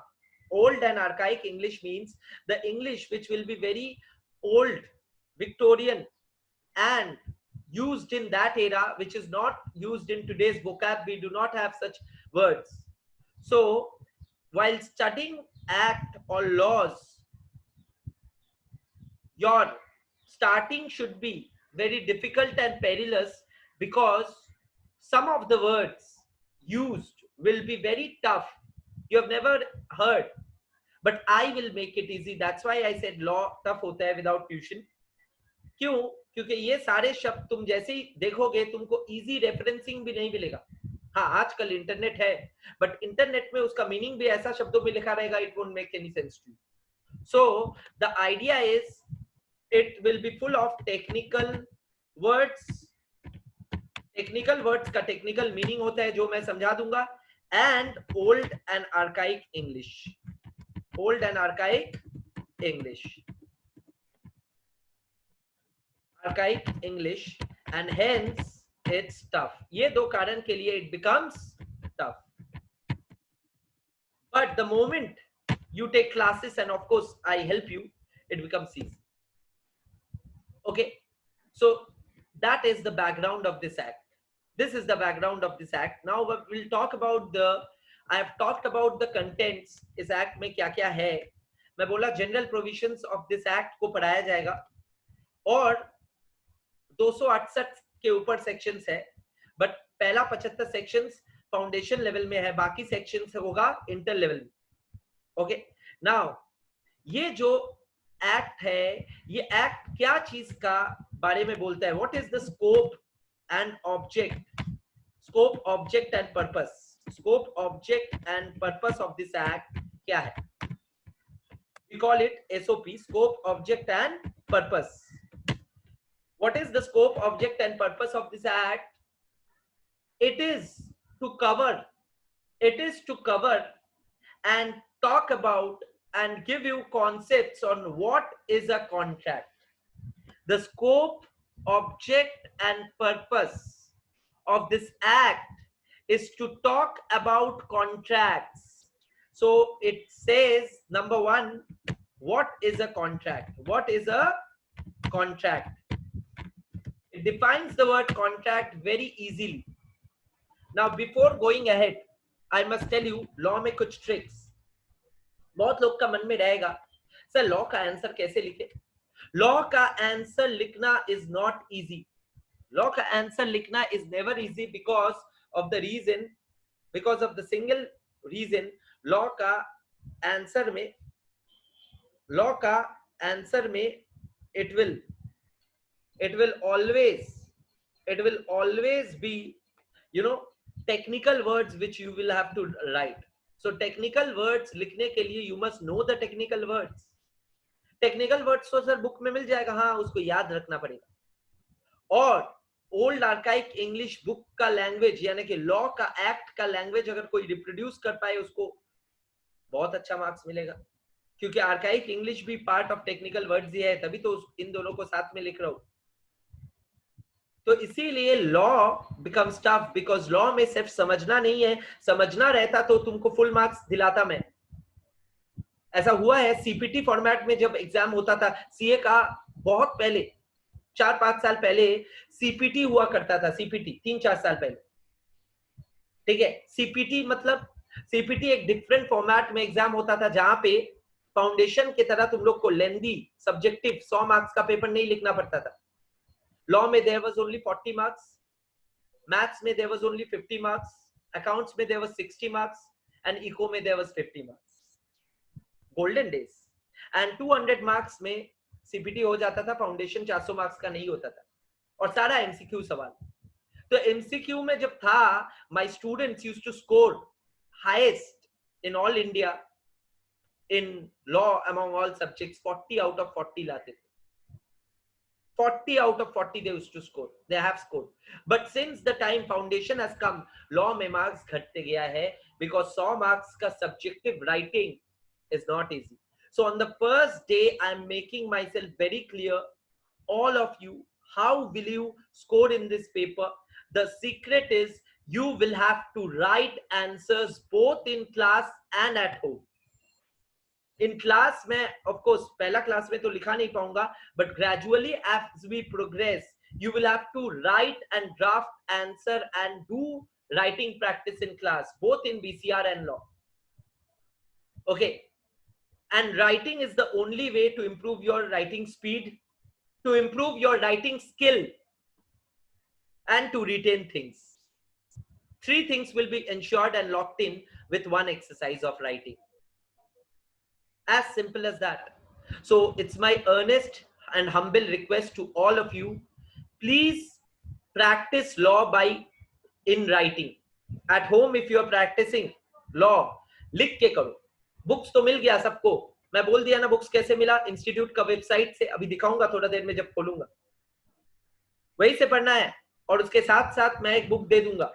old and archaic English means the English which will be very old, Victorian, and used in that era, which is not used in today's vocab. We do not have such words. So while studying act or laws, your starting should be very difficult and perilous, because some of the words used will be very tough. You have never heard, but I will make it easy. That's why I said law tough hota hai without tuition. क्यों? क्योंकि ये सारे शब्द तुम जैसे ही देखोगे तुमको इजी रेफरेंसिंग भी नहीं मिलेगा. हाँ, आजकल इंटरनेट है, बट इंटरनेट में उसका मीनिंग भी ऐसा शब्दों में लिखा रहेगा, it won't make any sense to you. So the idea is it will be full of technical words. Technical words का टेक्निकल मीनिंग होता है जो मैं समझा दूंगा. And old and archaic English. Old and archaic English. Archaic English and hence it's tough. ये दो कारण के लिए it becomes tough. But the moment you take classes and of course I help you, it becomes easy. Okay, so that is the background of this act. This is the background of this act. Now we'll talk about the, I have talked about the contents. इस act में क्या क्या है. मैं बोला general provisions of this act को पढ़ाया जाएगा, और 268 के ऊपर sections है, but पहला 75 sections फाउंडेशन लेवल में है, बाकी sections होगा इंटर लेवल में. ओके, नाउ ये जो एक्ट है, ये एक्ट क्या चीज का बारे में बोलता है? What is the scope and object, scope object and purpose. Scope object and purpose of this act क्या है? We call it SOP, scope object and purpose. What is the scope object and purpose of this act? It is to cover and talk about and give you concepts on what is a contract. The scope, object and purpose of this act is to talk about contracts. So it says, number one, what is a contract? What is a contract? It defines the word contract very easily. Now before going ahead, I must tell you law में कुछ ट्रिक्स. बहुत लोग का मन में रहेगा, सर लॉ का आंसर कैसे लिखे? लॉ का आंसर लिखना इज नॉट इजी. लॉ का आंसर लिखना is never easy because of the reason, because of the single reason. Law का आंसर में it will always be, you know, technical words which you will have to write. So technical words लिखने के लिए you must know the technical words. Technical words तो सर बुक में मिल जाएगा, हाँ उसको याद रखना पड़ेगा. और ओल्ड आर्काइक इंग्लिश बुक का लैंग्वेज, यानी कि लॉ का एक्ट का लैंग्वेज अगर कोई रिप्रोड्यूस कर पाए उसको बहुत अच्छा मार्क्स मिलेगा, क्योंकि आर्काइक इंग्लिश भी पार्ट ऑफ टेक्निकल वर्ड्स ही है, तभी तो इन दोनों को साथ में लिख रहा हूं. तो इसीलिए law becomes tough, because law में सिर्फ समझना नहीं है. समझना रहता तो तुमको फुल मार्क्स दिलाता मैं. ऐसा हुआ है सीपीटी फॉर्मेट में जब एग्जाम होता था सीए का, बहुत पहले 4-5 साल पहले सीपीटी हुआ करता था. सीपीटी 3-4 साल पहले, ठीक है. सीपीटी मतलब सीपीटी एक डिफरेंट फॉर्मेट में एग्जाम होता था, जहां पे फाउंडेशन की तरह तुम लोग को लेंदी सब्जेक्टिव 100 मार्क्स का पेपर नहीं लिखना पड़ता था. लॉ में there was only 40 marks, maths में there was only 50 marks, accounts में there was 60 marks and eco में there was 50 marks. Golden days. And 200 marks में सीपीटी हो जाता था, फाउंडेशन 400 मार्क्स का नहीं होता था, और सारा एमसीक्यू सवाल. तो एमसीक्यू में जब था, my students used to score highest in all India in law among all subjects. 40 out of 40 लाते थे. 40 out of 40 they used to score, they have scored. But since the time foundation has come, law में marks घटते गया है, because 100 marks का subjective writing is not easy. So on the first day I am making myself very clear, all of you, how will you score in this paper? The secret is you will have to write answers both in class and at home. In class में of course पहला क्लास में तो लिखा नहीं पाऊंगा, but gradually as we progress you will have to write and draft answer and do writing practice in class, both in BCR and law. Okay, and writing is the only way to improve your writing speed, to improve your writing skill, and to retain things. 3 things will be ensured and locked in with one exercise of writing. As simple as that. So it's my earnest and humble request to all of you, please practice law by in writing. At home if you are practicing law, लिख के करो. बुक्स तो मिल गया सबको, मैं बोल दिया ना बुक्स कैसे मिला, इंस्टीट्यूट का वेबसाइट से, अभी दिखाऊंगा थोड़ा देर में जब खोलूंगा, वही से पढ़ना है. और उसके साथ साथ मैं एक बुक दे दूंगा.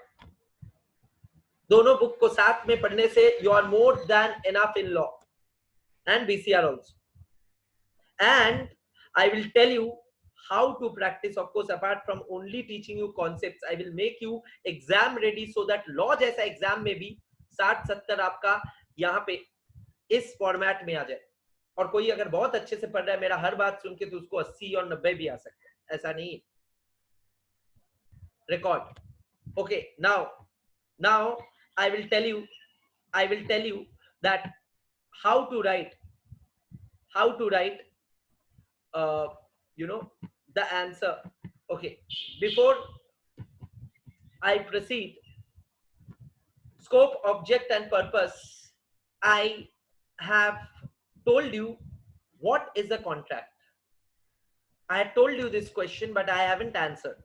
दोनों बुक को साथ में पढ़ने से you are more than enough in law and BCR also. And I will tell you how to practice. Of course, apart from only teaching you concepts, I will make you exam ready so that law जैसा exam में भी 60-70 आपका यहाँ पे इस फॉर्मेट में आ जाए. और कोई अगर बहुत अच्छे से पढ़ रहा है मेरा हर बात सुन के, तो उसको 80 और 90 भी आ सकते हैं, ऐसा नहीं. Record. Okay, now I will tell you that how to write you know, the answer. Okay, before I proceed, scope, object and purpose, I have told you what is a contract. I had told you this question but I haven't answered,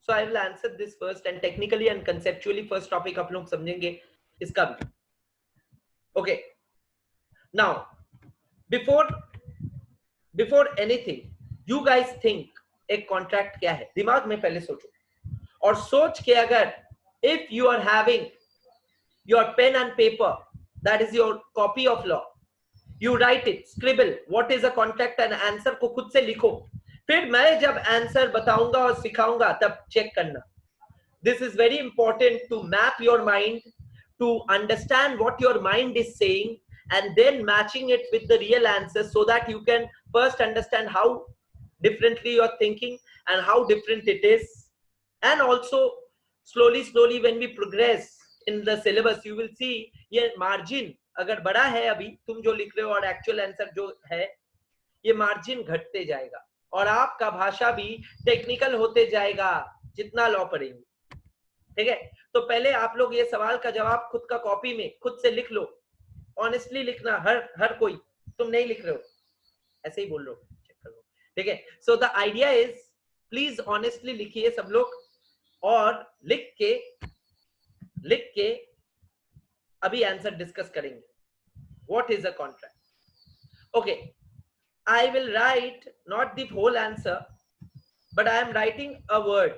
so I will answer this first, and technically and conceptually first topic आप लोग समझेंगे इसका भी. Okay, now before anything you guys think एक contract क्या है, दिमाग में पहले सोचो. और सोच के अगर if you are having your pen and paper, that is your copy of law, you write it, scribble what is a contract and answer को खुद से लिखो. फिर मैं जब आंसर बताऊंगा और सिखाऊंगा तब चेक करना. This is very important to map your mind, to understand what your mind is saying, and then matching it with the real answer, so that you can first understand how differently you are thinking and how different it is. And also slowly when we progress in the syllabus you will see ये margin अगर बड़ा है अभी तुम जो लिख रहे हो और actual answer जो है, ये margin घटते जाएगा और आपका भाषा भी टेक्निकल होते जाएगा जितना लॉ पढ़ेंगे. ठीक है, तो पहले आप लोग ये सवाल का जवाब खुद का कॉपी में खुद से लिख लो. ऑनेस्टली लिखना, हर कोई, तुम नहीं लिख रहे हो ऐसे ही बोल लो, चेक कर लो. ठीक है, सो the idea is please honestly लिखिए सब लोग, और लिख के अभी आंसर डिस्कस करेंगे. What is a contract? Okay, I will write not the whole answer, but I am writing a word.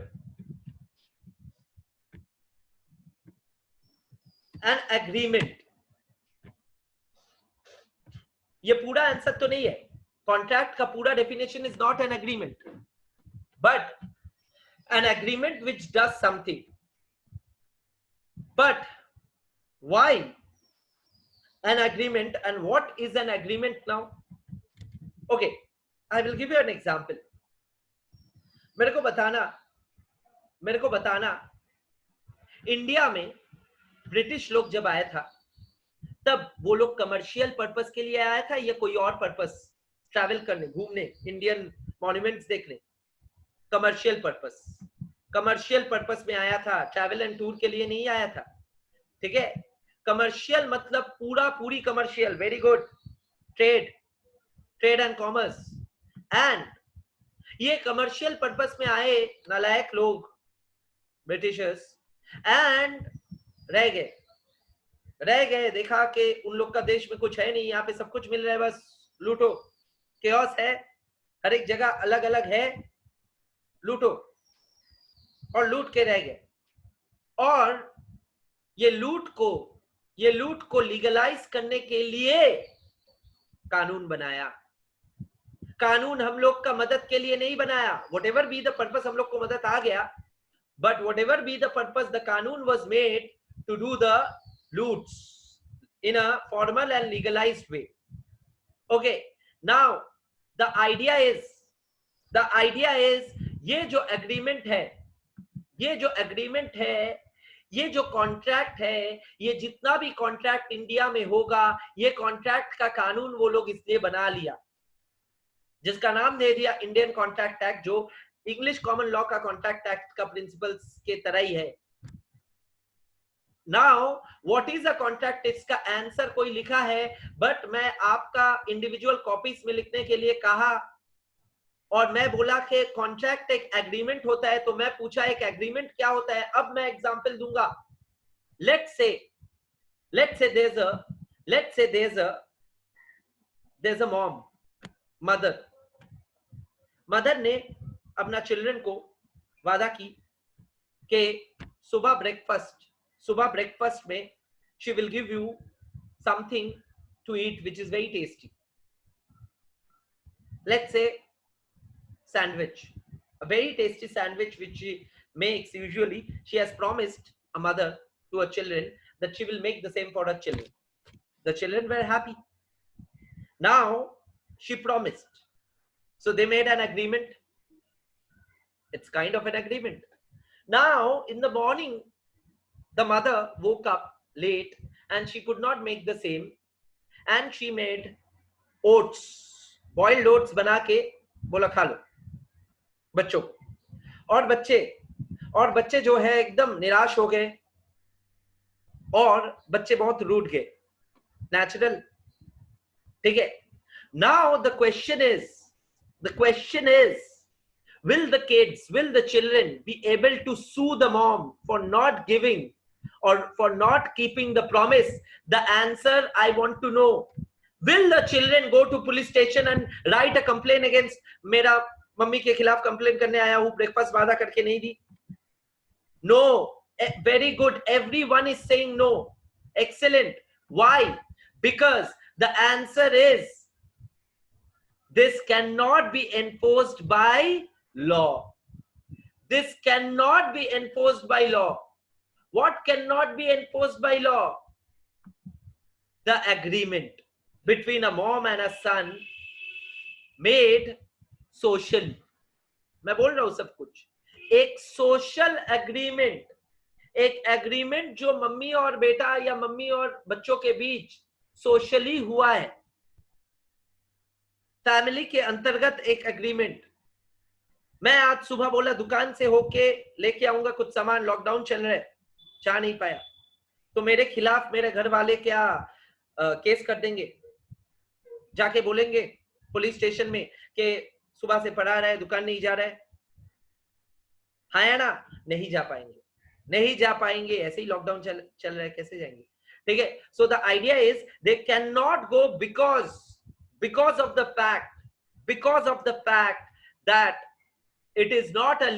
An agreement. ये पूरा आंसर तो नहीं है. कॉन्ट्रैक्ट का पूरा definition is not an agreement, but an agreement which does something. But why an agreement and what is an agreement now? Okay, I will give you an example. मेरे को बताना इंडिया में ब्रिटिश लोग जब आया था तब वो लोग कमर्शियल पर्पस के लिए आया था या कोई और पर्पस, ट्रैवल करने, घूमने, इंडियन मॉन्यूमेंट्स देखने? कमर्शियल पर्पस में आया था, ट्रैवल एंड टूर के लिए नहीं आया था. ठीक है, कमर्शियल मतलब पूरी commercial. Very good. Trade and commerce. And ये कमर्शियल पर्पस में आए नालायक लोग ब्रिटिशर्स, एंड रह गए. देखा कि उन लोग का देश में कुछ है नहीं, यहाँ पे सब कुछ मिल रहा है, बस लूटो. केओस है, हर एक जगह अलग अलग है, लूटो. और लूट के रह गए. और ये लूट को लीगलाइज करने के लिए कानून बनाया. कानून हम लोग का मदद के लिए नहीं बनाया. व्हाटएवर बी द पर्पस, हम लोग को मदद आ गया but whatever be the purpose, the kanun was made to do the loots in a formal and legalized way. Okay, now the idea is ये जो एग्रीमेंट है, ये जो एग्रीमेंट है, ये जो कॉन्ट्रैक्ट है, ये जितना भी कॉन्ट्रैक्ट इंडिया में होगा, ये कॉन्ट्रैक्ट का कानून वो लोग इसलिए बना लिया, जिसका नाम दे दिया इंडियन कॉन्ट्रैक्ट एक्ट, जो इंग्लिश कॉमन लॉ का कॉन्ट्रैक्ट एक्ट का प्रिंसिपल्स के तरह ही है. Now what is a contract, इसका आंसर कोई लिखा है, बट मैं आपका इंडिविजुअल कॉपीज में लिखने के लिए कहा, और मैं बोला कि कॉन्ट्रैक्ट एक एग्रीमेंट होता है, तो मैं पूछा एक एग्रीमेंट क्या होता है. अब मैं एग्जांपल दूंगा. Let's say there's a mom, mother ने अपना चिल्ड्रन को वादा की कि सुबह ब्रेकफास्ट में she will give you something to eat which is very tasty. Let's say sandwich, a very tasty sandwich which she makes usually. She has promised, a mother, to her children that she will make the same for her children. The children were happy. Now she promised, so they made an agreement. It's kind of an agreement. Now in the morning, the mother woke up late and she could not make the same, and she made oats, boiled oats बना के बोला खा लो बच्चों को. और बच्चे जो है एकदम निराश हो गए, और बच्चे बहुत रूठ गए. नेचुरल, ठीक है. Now the question is, will the children be able to sue the mom for not giving or for not keeping the promise? The answer I want to know. Will the children go to police station and write a complaint against, मेरा मम्मी के खिलाफ कंप्लेन करने आया हूँ, ब्रेकफास्ट वादा करके नहीं दी? No. Very good. Everyone is saying no. Excellent. Why? Because the answer is, this cannot be enforced by law. This cannot be enforced by law. What cannot be enforced by law? The agreement between a mom and a son made socially. मैं बोल रहा हूं सब कुछ. एक सोशल एग्रीमेंट, एक एग्रीमेंट जो मम्मी और बेटा या मम्मी और बच्चों के बीच सोशली हुआ है, फैमिली के अंतर्गत एक एग्रीमेंट. मैं आज सुबह बोला दुकान से होके लेके आऊंगा कुछ सामान, लॉकडाउन चल रहा है, जा नहीं पाया, तो मेरे खिलाफ मेरे घर वाले क्या केस कर देंगे, जाके बोलेंगे पुलिस स्टेशन में कि सुबह से पढ़ा रहा है, दुकान नहीं जा रहा है. हाँ या ना? नहीं जा पाएंगे, ऐसे ही लॉकडाउन चल रहा है, कैसे जाएंगे? ठीक है. सो the idea is they can not go because of the fact that it is not a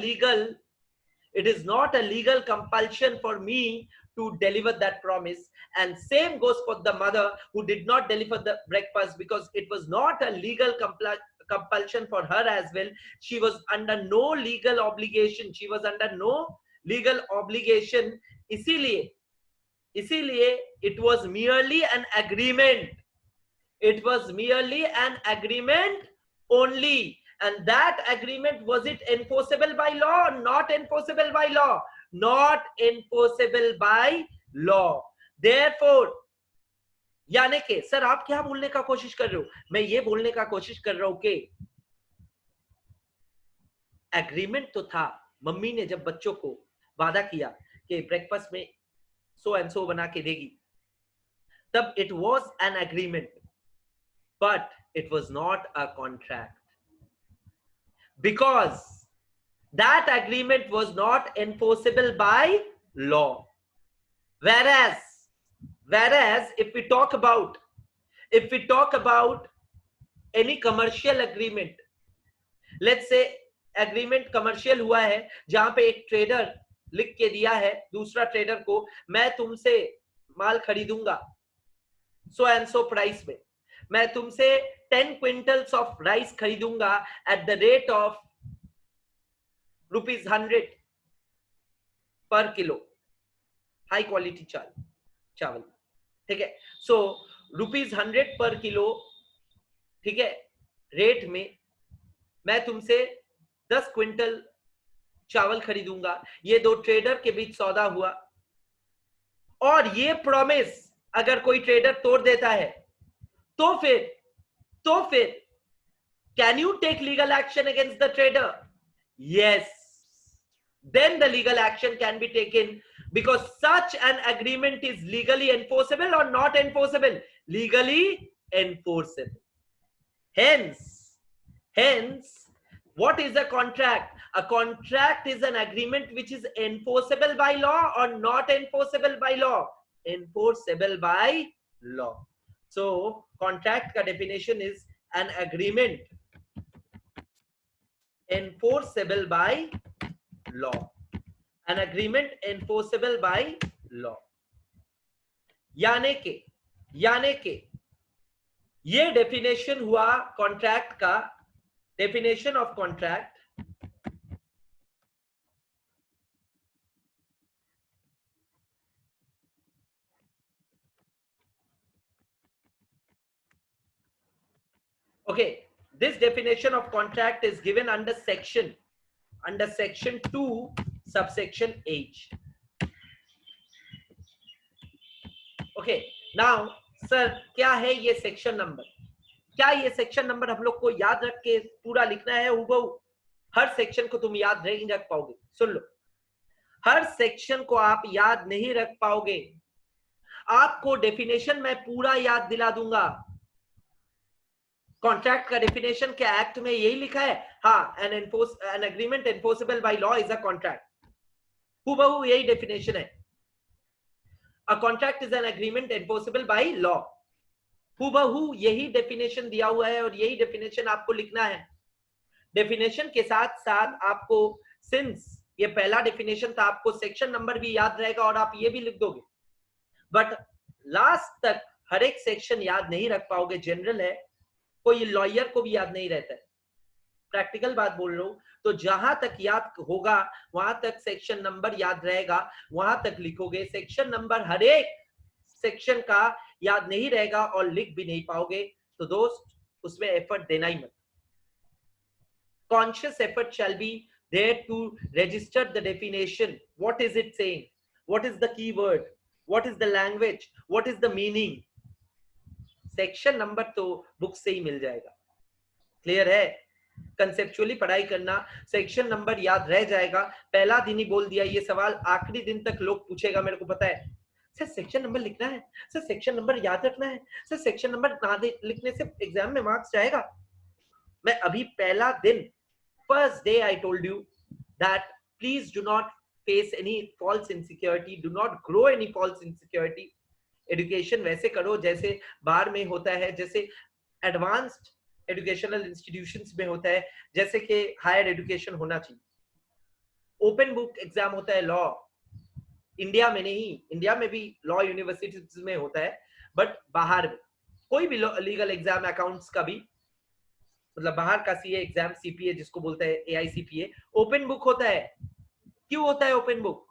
legal compulsion for me to deliver that promise. And same goes for the mother who did not deliver the breakfast, because it was not a legal compulsion for her as well. She was under no legal obligation. इसीलिए it was merely an agreement. It was merely an agreement only. And that agreement, was it enforceable by law? Not enforceable by law. Not enforceable by law. Therefore, यानी कि सर आप क्या बोलने का कोशिश कर रहे हो? मैं ये बोलने का कोशिश कर रहा हूं कि एग्रीमेंट तो था. मम्मी ने जब बच्चों को वादा किया कि ब्रेकफास्ट में सो एंड सो बना के देगी, तब it was an agreement, but it was not a contract, because that agreement was not enforceable by law. Whereas if we talk about any commercial agreement, let's say agreement commercial हुआ है, जहां पे एक ट्रेडर लिख के दिया है दूसरा ट्रेडर को, मैं तुमसे माल खरीदूंगा सो एंड सो प्राइस में, मैं तुमसे 10 क्विंटल्स ऑफ राइस खरीदूंगा at the rate of ₹100. Per kilo, high quality चावल, ठीक है। सो ₹100 पर किलो, ठीक है, रेट में मैं तुमसे 10 क्विंटल चावल खरीदूंगा। ये दो ट्रेडर के बीच सौदा हुआ, और ये प्रॉमिस अगर कोई ट्रेडर तोड़ देता है तो फिर can you take legal action against the trader? Yes, then the legal action can be taken, because such an agreement is legally enforceable or not enforceable? Legally enforceable. Hence, what is a contract? A contract is an agreement which is enforceable by law or not enforceable by law? Enforceable by law. So contract ka definition is an agreement enforceable by law, an agreement enforceable by law. यानी के ये डेफिनेशन हुआ कॉन्ट्रैक्ट का, definition of contract. Okay, this definition of contract is given under section 2 subsection H. Okay, now sir, क्या है ये सेक्शन नंबर? क्या ये सेक्शन नंबर हम लोग को याद रख के पूरा लिखना है हूबहू? हर सेक्शन को तुम याद नहीं रख पाओगे। सुन लो, हर सेक्शन को आप याद नहीं रख पाओगे। आपको डेफिनेशन मैं पूरा याद दिला दूंगा। कॉन्ट्रैक्ट का डेफिनेशन क्या एक्ट में यही लिखा है? हाँ, an agreement enforceable by law is a contract. हूबहू यही डेफिनेशन है। अ contract is an agreement enforceable by law. हूबहू यही डेफिनेशन दिया हुआ है और यही डेफिनेशन आपको लिखना है। डेफिनेशन के साथ साथ आपको, सिंस ये पहला डेफिनेशन था, आपको सेक्शन नंबर भी याद रहेगा और आप ये भी लिख दोगे, बट लास्ट तक हर एक सेक्शन याद नहीं रख पाओगे। जनरल है, कोई लॉयर को भी याद नहीं रहता है। प्रैक्टिकल बात बोल रहा हूं, तो जहां तक याद होगा वहां तक सेक्शन नंबर याद रहेगा, वहां तक लिखोगे। सेक्शन नंबर हर एक सेक्शन का याद नहीं रहेगा और लिख भी नहीं पाओगे, तो दोस्त उसमें एफर्ट देना ही मत। Conscious effort shall be there to register the definition. What is it saying? What is the keyword? What is the language? What is the meaning? Section number तो बुक से ही मिल जाएगा। क्लियर है? कंसेप्चुअली पढ़ाई करना, सेक्शन नंबर याद रह जाएगा। पहला दिन ही बोल दिया, ये सवाल आखिरी दिन तक लोग पूछेगा, मेरे को पता है। सर सेक्शन नंबर लिखना है, सर सेक्शन नंबर याद रखना है, सर सेक्शन नंबर ना लिखने से एग्जाम में मार्क्स जाएगा। मैं अभी पहला दिन, first day I told you that please do not face any false insecurity, do not grow any false insecurity. Education वैसे करो जैसे बाहर में होता है, जैसे एडवांस्ड एजुकेशनल इंस्टीट्यूशंस में होता है, जैसे कि हायर एजुकेशन होना चाहिए। ओपन बुक एग्जाम होता है लॉ, इंडिया में नहीं, इंडिया में भी लॉ यूनिवर्सिटीज में होता है, बट बाहर में कोई भी लीगल एग्जाम, अकाउंट्स का भी, मतलब बाहर का सीए एग्जाम, सीपीए जिसको बोलते हैं, एआईसीपीए, ओपन बुक होता है। क्यों होता है ओपन बुक?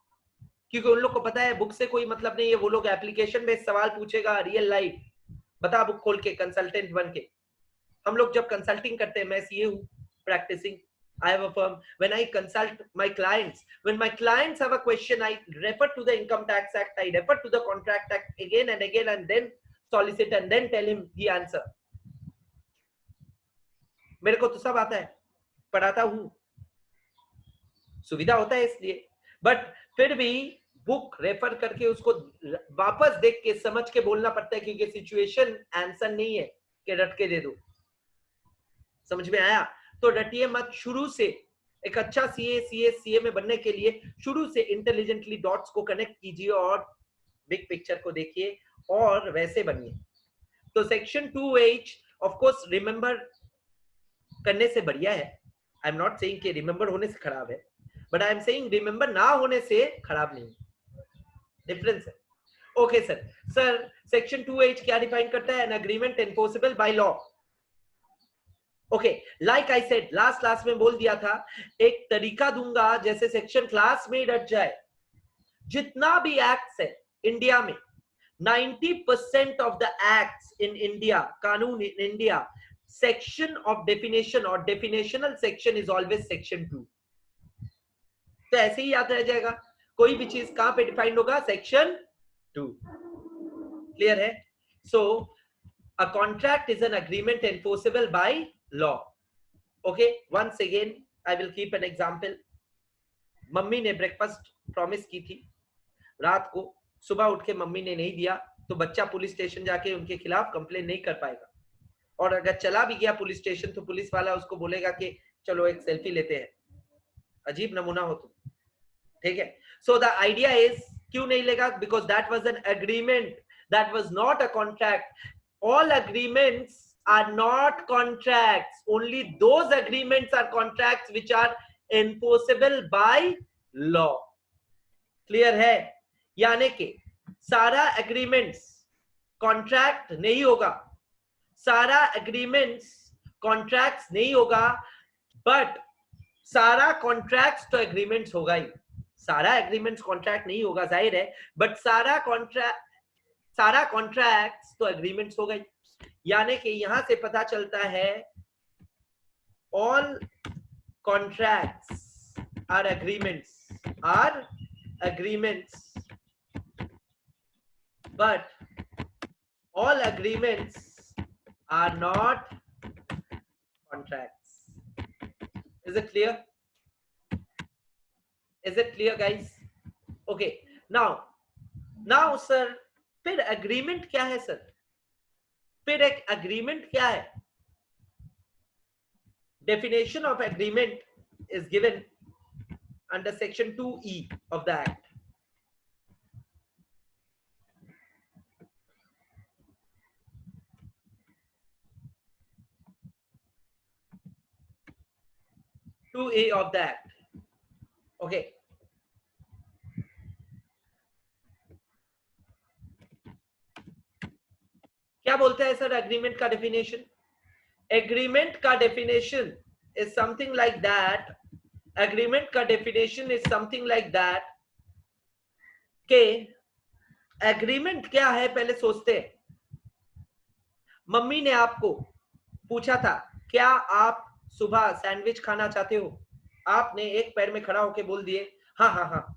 क्योंकि उन लोग को पता है बुक से कोई मतलब नहीं है, वो लोग एप्लीकेशन में सवाल पूछेगा, रियल लाइफ, बता बुक खोल के, कंसल्टेंट बन के। हम लोग जब कंसल्टिंग करते हैं, मैं सीए हूँ practising, I have a firm. When I consult my clients, when my clients have a question, I refer to the Income Tax Act, I refer to the Contract Act again and again, and then solicit and then tell him the answer. मेरे को तो सब आता है, पढ़ाता हूं, सुविधा होता है इसलिए। बट फिर भी बुक रेफर करके उसको वापस देख के समझ के बोलना पड़ता है, क्योंकि सिचुएशन आंसर नहीं है कि रट के दे दो। समझ में आया? तो रटिए मत। शुरू से एक अच्छा सीए में बनने के लिए शुरू से इंटेलिजेंटली डॉट्स को कनेक्ट कीजिए और बिग पिक्चर को देखिए और वैसे बनिए। तो section 2H of course remember करने से बढ़िया है। आई एम नॉट सेइंग कि रिमेंबर होने से खराब है, but I am saying remember ना होने से खराब नहीं, डिफरेंस है। ओके सर सेक्शन 2H क्या डिफाइन करता है? An agreement enforceable by law. Okay, like I said, last class में बोल दिया था, एक तरीका दूंगा जैसे सेक्शन क्लास में ही रट जाए। जितना भी एक्ट्स है इंडिया में, 90% of the acts in India, कानून in India, section of definition और definitional section is always section 2। तो ऐसे ही याद रह जाएगा, कोई भी चीज कहां पे डिफाइंड होगा, सेक्शन 2। क्लियर है? So a contract is an agreement enforceable by law. Okay, once again I will keep an example. Mummy ने ब्रेकफास्ट प्रॉमिस की थी रात को, सुबह उठ के मम्मी ने नहीं दिया, तो बच्चा पुलिस स्टेशन जाके उनके खिलाफ कंप्लेन नहीं कर पाएगा। और अगर चला भी गया पुलिस स्टेशन तो पुलिस वाला उसको बोलेगा कि चलो एक सेल्फी लेते हैं, अजीब नमूना हो तुम। ठीक है? सो द आइडिया इज, क्यों नहीं लेगा? Because that was an agreement, that was not a contract. All agreements are not contracts, only those agreements are contracts which are enforceable by law। Clear है? यानी कि सारा एग्रीमेंट्स कॉन्ट्रैक्ट नहीं होगा, सारा एग्रीमेंट्स कॉन्ट्रैक्ट्स नहीं होगा, बट सारा कॉन्ट्रैक्ट्स तो एग्रीमेंट्स होगा ही। सारा एग्रीमेंट्स कॉन्ट्रैक्ट नहीं होगा जाहिर है, बट सारा कॉन्ट्रैक्ट्स तो एग्रीमेंट्स होगा ही। यानी कि यहां से पता चलता है all contracts are agreements, but all agreements are not contracts। Is it clear? Is it clear, guys? Okay, now sir, फिर agreement क्या है सर? फिर एक agreement क्या है? Definition of agreement is given under section 2E of the act। A of the act। okay, क्या बोलते हैं सर एग्रीमेंट का डेफिनेशन? एग्रीमेंट का definition is something like that, agreement का definition is something like that के एग्रीमेंट क्या है पहले सोचते हैं। मम्मी ने आपको पूछा था क्या आप सुबह सैंडविच खाना चाहते हो? आपने एक पैर में खड़ा होकर बोल दिए हाँ हाँ हाँ,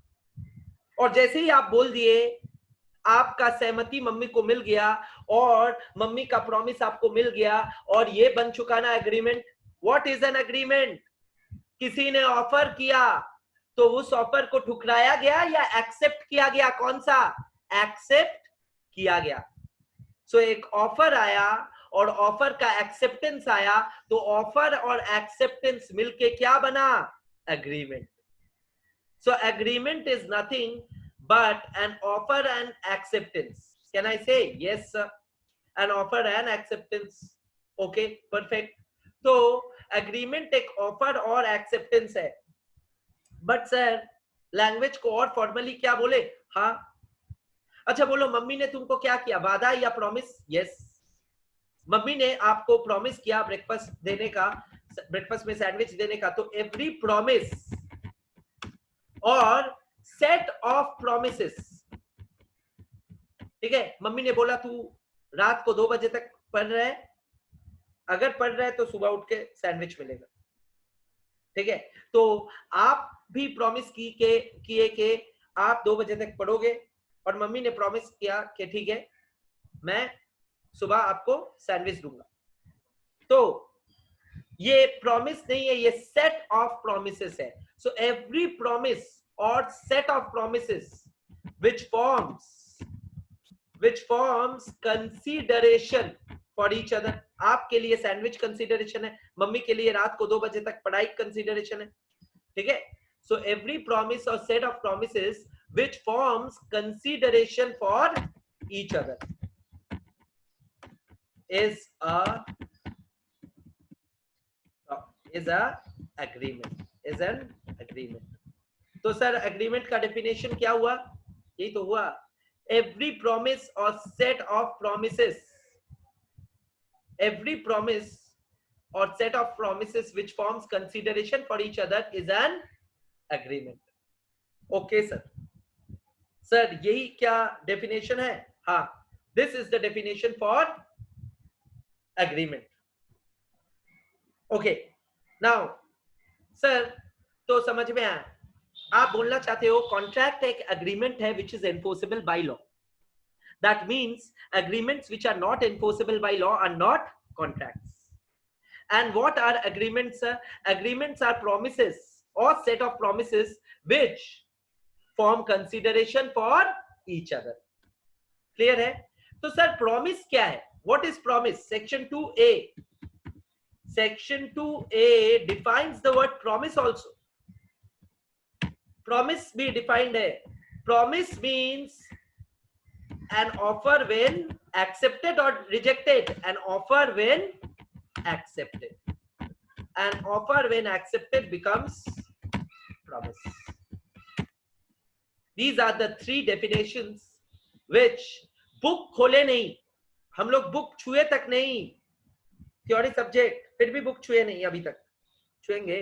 और जैसे ही आप बोल दिए आपका सहमति मम्मी को मिल गया और मम्मी का प्रॉमिस आपको मिल गया और ये बन चुका ना agreement. What is an agreement? किसी ने ऑफर किया तो उस ऑफर को ठुकराया गया या एक्सेप्ट किया गया? कौन सा? एक्सेप्ट किया गया। सो एक ऑफर आया और ऑफर का एक्सेप्टेंस आया, तो ऑफर और एक्सेप्टेंस मिलके क्या बना? Agreement. So agreement is nothing but an offer and acceptance। Can I say yes sir? An offer and acceptance। okay, perfect। तो agreement एक offer और acceptance है, but sir लैंग्वेज को और फॉर्मली क्या बोले? हाँ। अच्छा बोलो, मम्मी ने तुमको क्या किया, वादा या प्रॉमिस? यस। मम्मी ने आपको प्रॉमिस किया ब्रेकफास्ट देने का, ब्रेकफास्ट में सैंडविच देने का, तो एवरी प्रॉमिस और सेट ऑफ प्रोमिसेस, ठीक है? मम्मी ने बोला तू रात को 2 बजे तक पढ़ रहा है, अगर पढ़ रहा है तो सुबह उठ के सैंडविच मिलेगा। ठीक है? तो आप भी प्रॉमिस किए कि आप 2 बजे तक पढ़ोगे, और मम्मी ने प्रॉमिस किया कि ठीक है मैं सुबह आपको सैंडविच दूंगा। तो ये प्रॉमिस नहीं है, ये सेट ऑफ प्रोमिसेस है। So every promise or set of promises which forms consideration for each other। आपके लिए सैंडविच कंसीडरेशन है, मम्मी के लिए रात को 2 बजे तक पढ़ाई कंसीडरेशन है। ठीक है? so every promise or set of promises which forms consideration for each other is an agreement। तो सर एग्रीमेंट का डेफिनेशन क्या हुआ? यही तो हुआ, एवरी प्रॉमिस और set of promises, every promise और set of promises which forms consideration for each other is an agreement. Okay sir, sir यही क्या डेफिनेशन है? हाँ, this is the definition for agreement. Okay, now sir, तो समझ में आया? आप बोलना चाहते हो कॉन्ट्रैक्ट एक एग्रीमेंट है which is enforceable by law. That means agreements which are not enforceable by law are not contracts. And what are agreements? Agreements are promises or set of promises which form consideration for each other. Clear है? तो सर promise क्या है? What is promise? Section 2A. Section 2A defines the word promise also. Promise भी defined है. Promise means an offer when accepted or rejected. An offer when accepted. An offer when accepted becomes promise. These are the three definitions which book खोले नहीं, हम लोग बुक छुए तक नहीं, थ्योरी सब्जेक्ट, फिर भी बुक छुए नहीं अभी तक. छुएंगे,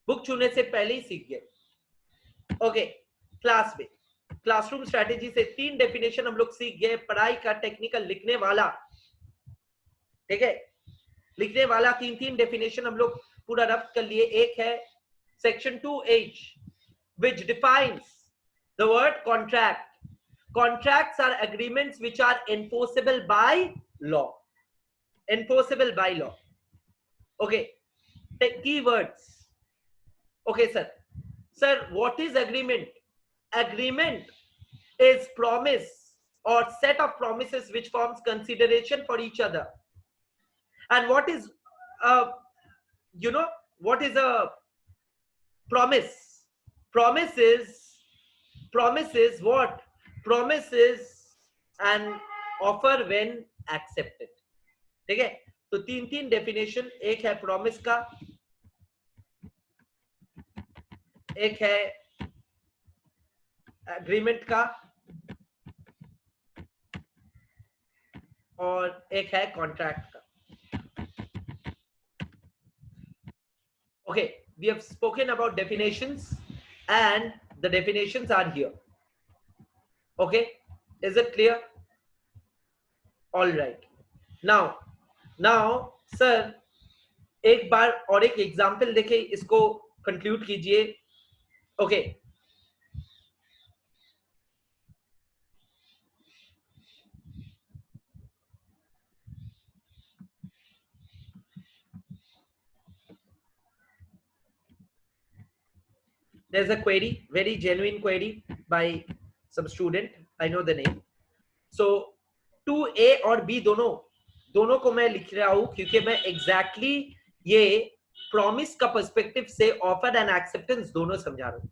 बुक छूने से पहले ही सीख गए. ओके, क्लास में क्लासरूम स्ट्रेटेजी से 3 डेफिनेशन हम लोग सीख गए. पढ़ाई का टेक्निकल लिखने वाला, ठीक है, लिखने वाला 3 डेफिनेशन हम लोग पूरा रफ्त कर लिए. एक है section 2H which defines the word contract. Contracts are agreements which are enforceable by law. Enforceable by law. Okay, take keywords. Okay, sir. Sir, what is agreement? Agreement is promise or set of promises which forms consideration for each other. And what is what is a promise? Promise is what? Promise is an offer when accepted. ठीक है, तो 3 डेफिनेशन. एक है प्रॉमिस का, एक है एग्रीमेंट का, और एक है कॉन्ट्रैक्ट का. Okay, we have spoken about definitions and the definitions are here. Okay, is it clear? All right. Now sir, एक बार और एक एग्जांपल देखे, इसको कंक्लूड कीजिए. Okay, there's a query, very genuine query by some student, I know the name. So 2A और B दोनों को मैं लिख रहा हूं क्योंकि मैं एग्जैक्टली ये प्रॉमिस का पर्सपेक्टिव से ऑफर एंड एक्सेप्टेंस दोनों समझा रहा हूं.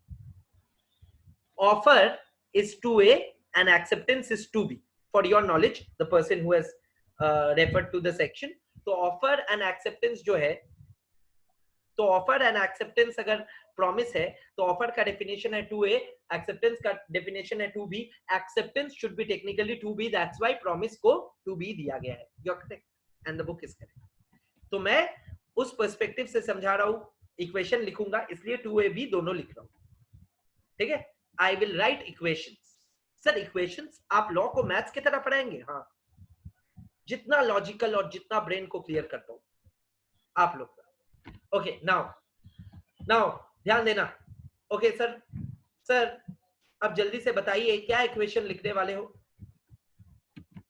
Offer is 2A and acceptance is 2B. For your knowledge, the person who has referred to the section. तो ऑफर एंड एक्सेप्टेंस जो है, तो ऑफर एंड एक्सेप्टेंस अगर प्रॉमिस है तो ऑफर का डेफिनेशन है 2A, एक्सेप्टेंस का डेफिनेशन है 2B. Acceptance should be technically 2B, that's why promise को 2B दिया गया है. You are correct and the book is correct. तो मैं उस पर्सपेक्टिव से समझा रहा हूं, इक्वेशन लिखूंगा इसलिए 2AB दोनों लिख रहा हूं. ठीक है, I will write equations. Sir equations आप लॉ को मैथ्स की तरह पढ़ाएंगे? हाँ, जितना लॉजिकल और जितना ब्रेन को क्लियर करता हूं आप लोग का. ओके, नाउ ध्यान देना. ओके सर अब जल्दी से बताइए क्या इक्वेशन लिखने वाले हो.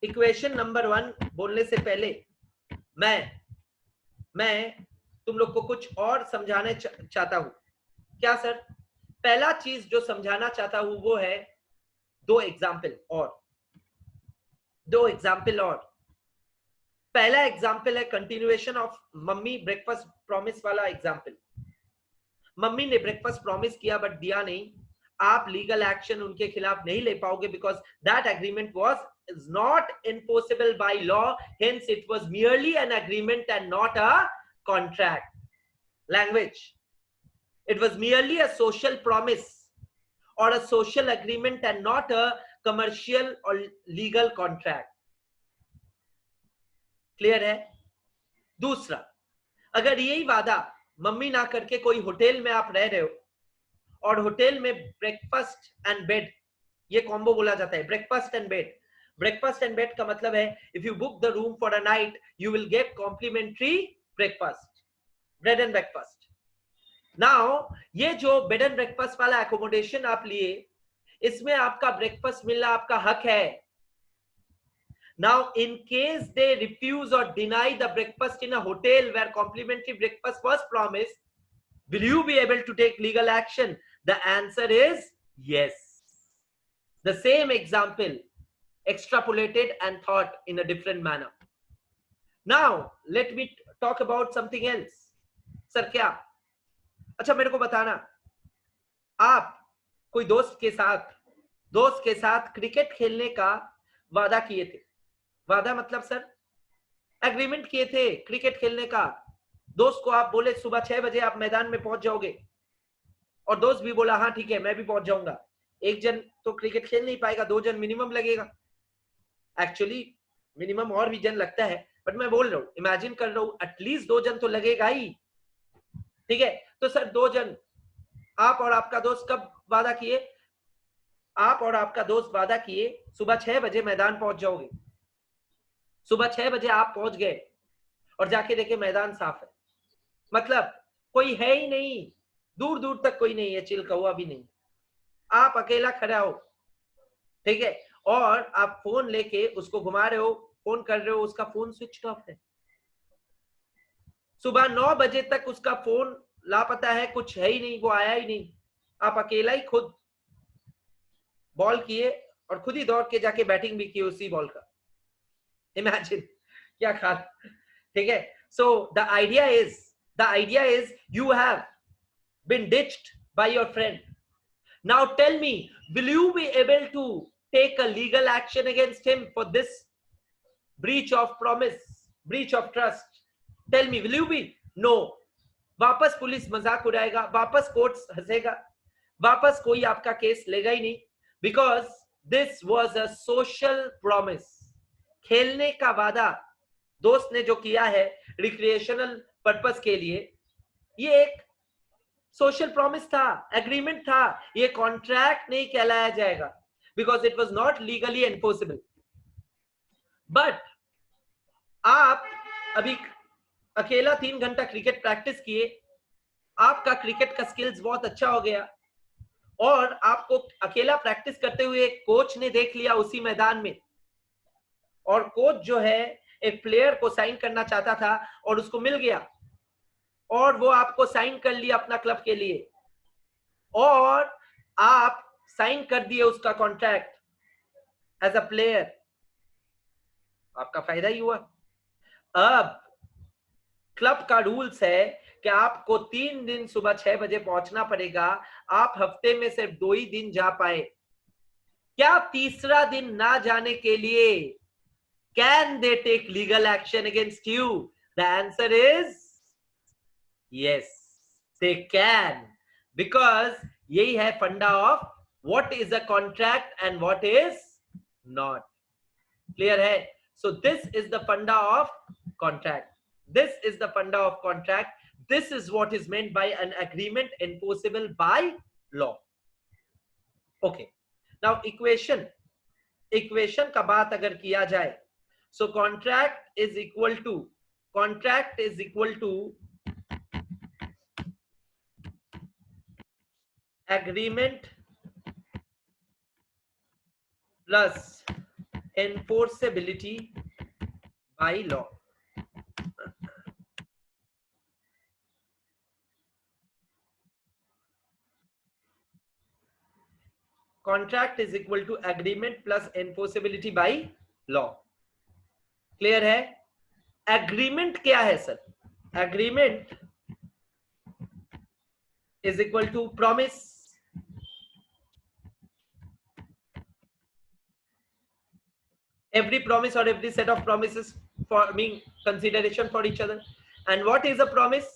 इक्वेशन नंबर 1 बोलने से पहले मैं तुम लोग को कुछ और समझाने चाहता हूं. क्या सर? पहला चीज जो समझाना चाहता हूं वो है दो एग्जाम्पल और. पहला एग्जाम्पल है continuation of mummy breakfast promise वाला एग्जाम्पल. मम्मी ने ब्रेकफास्ट प्रॉमिस किया बट दिया नहीं. आप लीगल एक्शन उनके खिलाफ नहीं ले पाओगे because that agreement was is not enforceable by law, hence it was merely an agreement and not a contract. Language, it was merely a social promise or a social agreement and not a commercial or legal contract. Clear है? दूसरा, अगर यही वादा मम्मी ना करके कोई होटल में आप रह रहे हो और होटल में ब्रेकफास्ट एंड बेड ये कॉम्बो बोला जाता है, breakfast and bed. Breakfast and bed का मतलब है if you book the room for a night you will get complimentary breakfast, bread and breakfast. Now ये जो बेड एंड ब्रेकफास्ट वाला एकोमोडेशन आप लिए, इसमें आपका ब्रेकफास्ट मिलना आपका हक है। Now, in case they refuse or deny the breakfast in a hotel where complimentary breakfast was promised, will you be able to take legal action? The answer is yes. The same example extrapolated and thought in a different manner. Now, let me talk about something else. Sir, क्या? अच्छा मेरे को बताना, आप कोई दोस्त के साथ क्रिकेट खेलने का वादा किए थे। वादा मतलब सर एग्रीमेंट किए थे क्रिकेट खेलने का। दोस्त को आप बोले सुबह 6 बजे आप मैदान में पहुंच जाओगे, और दोस्त भी बोला हाँ ठीक है मैं भी पहुंच जाऊंगा। एक जन तो क्रिकेट खेल नहीं पाएगा, 2 जन मिनिमम लगेगा। एक्चुअली मिनिमम और भी जन लगता है, बट मैं बोल रहा हूं, इमेजिन कर रहा हूं एटलीस्ट 2 जन तो लगेगा ही। ठीक है, तो सर 2 जन, आप और आपका दोस्त कब वादा किए? आप और आपका दोस्त वादा किए सुबह 6 बजे मैदान पहुंच जाओगे। सुबह 6 बजे आप पहुंच गए और जाके देखे मैदान साफ है, मतलब कोई है ही नहीं, दूर दूर तक कोई नहीं है, चिल कौवा भी नहीं, आप अकेला खड़ा हो। ठीक है, और आप फोन लेके उसको घुमा रहे हो, फोन कर रहे हो, उसका फोन स्विच ऑफ है। सुबह 9 बजे तक उसका फोन लापता है, कुछ है ही नहीं, वो आया ही नहीं। आप अकेला ही खुद बॉल किए और खुद ही दौड़ के जाके बैटिंग भी की उसी बॉल का। इमेजिन क्या खा। ठीक है, सो the idea is you have been ditched by your friend. Now tell me, will you be able to take a legal action against him for this breach of promise, breach of trust? Tell me, will you be? No. वापस पुलिस मजाक उड़ाएगा, वापस कोर्ट्स हंसेगा, वापस कोई आपका केस लेगा ही नहीं, because this was a social promise. खेलने का वादा दोस्त ने जो किया है रिक्रिएशनल पर्पस के लिए, ये एक सोशल प्रॉमिस था, एग्रीमेंट था, ये कॉन्ट्रैक्ट नहीं कहलाया जाएगा because it was not legally enforceable. But आप अभी अकेला 3 घंटा क्रिकेट प्रैक्टिस किए, आपका क्रिकेट का स्किल्स बहुत अच्छा हो गया, और आपको अकेला प्रैक्टिस करते हुए एक कोच ने देख लिया उसी मैदान में, और कोच जो है एक प्लेयर को साइन करना चाहता था और उसको मिल गया, और वो आपको साइन कर लिया अपना क्लब के लिए, और आप साइन कर दिए उसका कॉन्ट्रैक्ट एज अ प्लेयर, आपका फायदा ही हुआ। अब क्लब का रूल्स है कि आपको 3 दिन सुबह 6 बजे पहुंचना पड़ेगा, आप हफ्ते में सिर्फ 2 ही दिन जा पाए। क्या तीसरा दिन ना जाने के लिए can they take legal action against you? The answer is yes, they can, because यही है funda of what is a contract and what is not. Clear है? So this is the funda of contract, this is the funda of contract, this is what is meant by an agreement enforceable by law. Okay, now equation का बात अगर किया जाए, so contract is equal to agreement plus enforceability by law. Contract is equal to agreement plus enforceability by law. Clear है? एग्रीमेंट क्या है sir? Agreement is equal to promise, every promise or every set of promises forming consideration for each other. And what is a promise?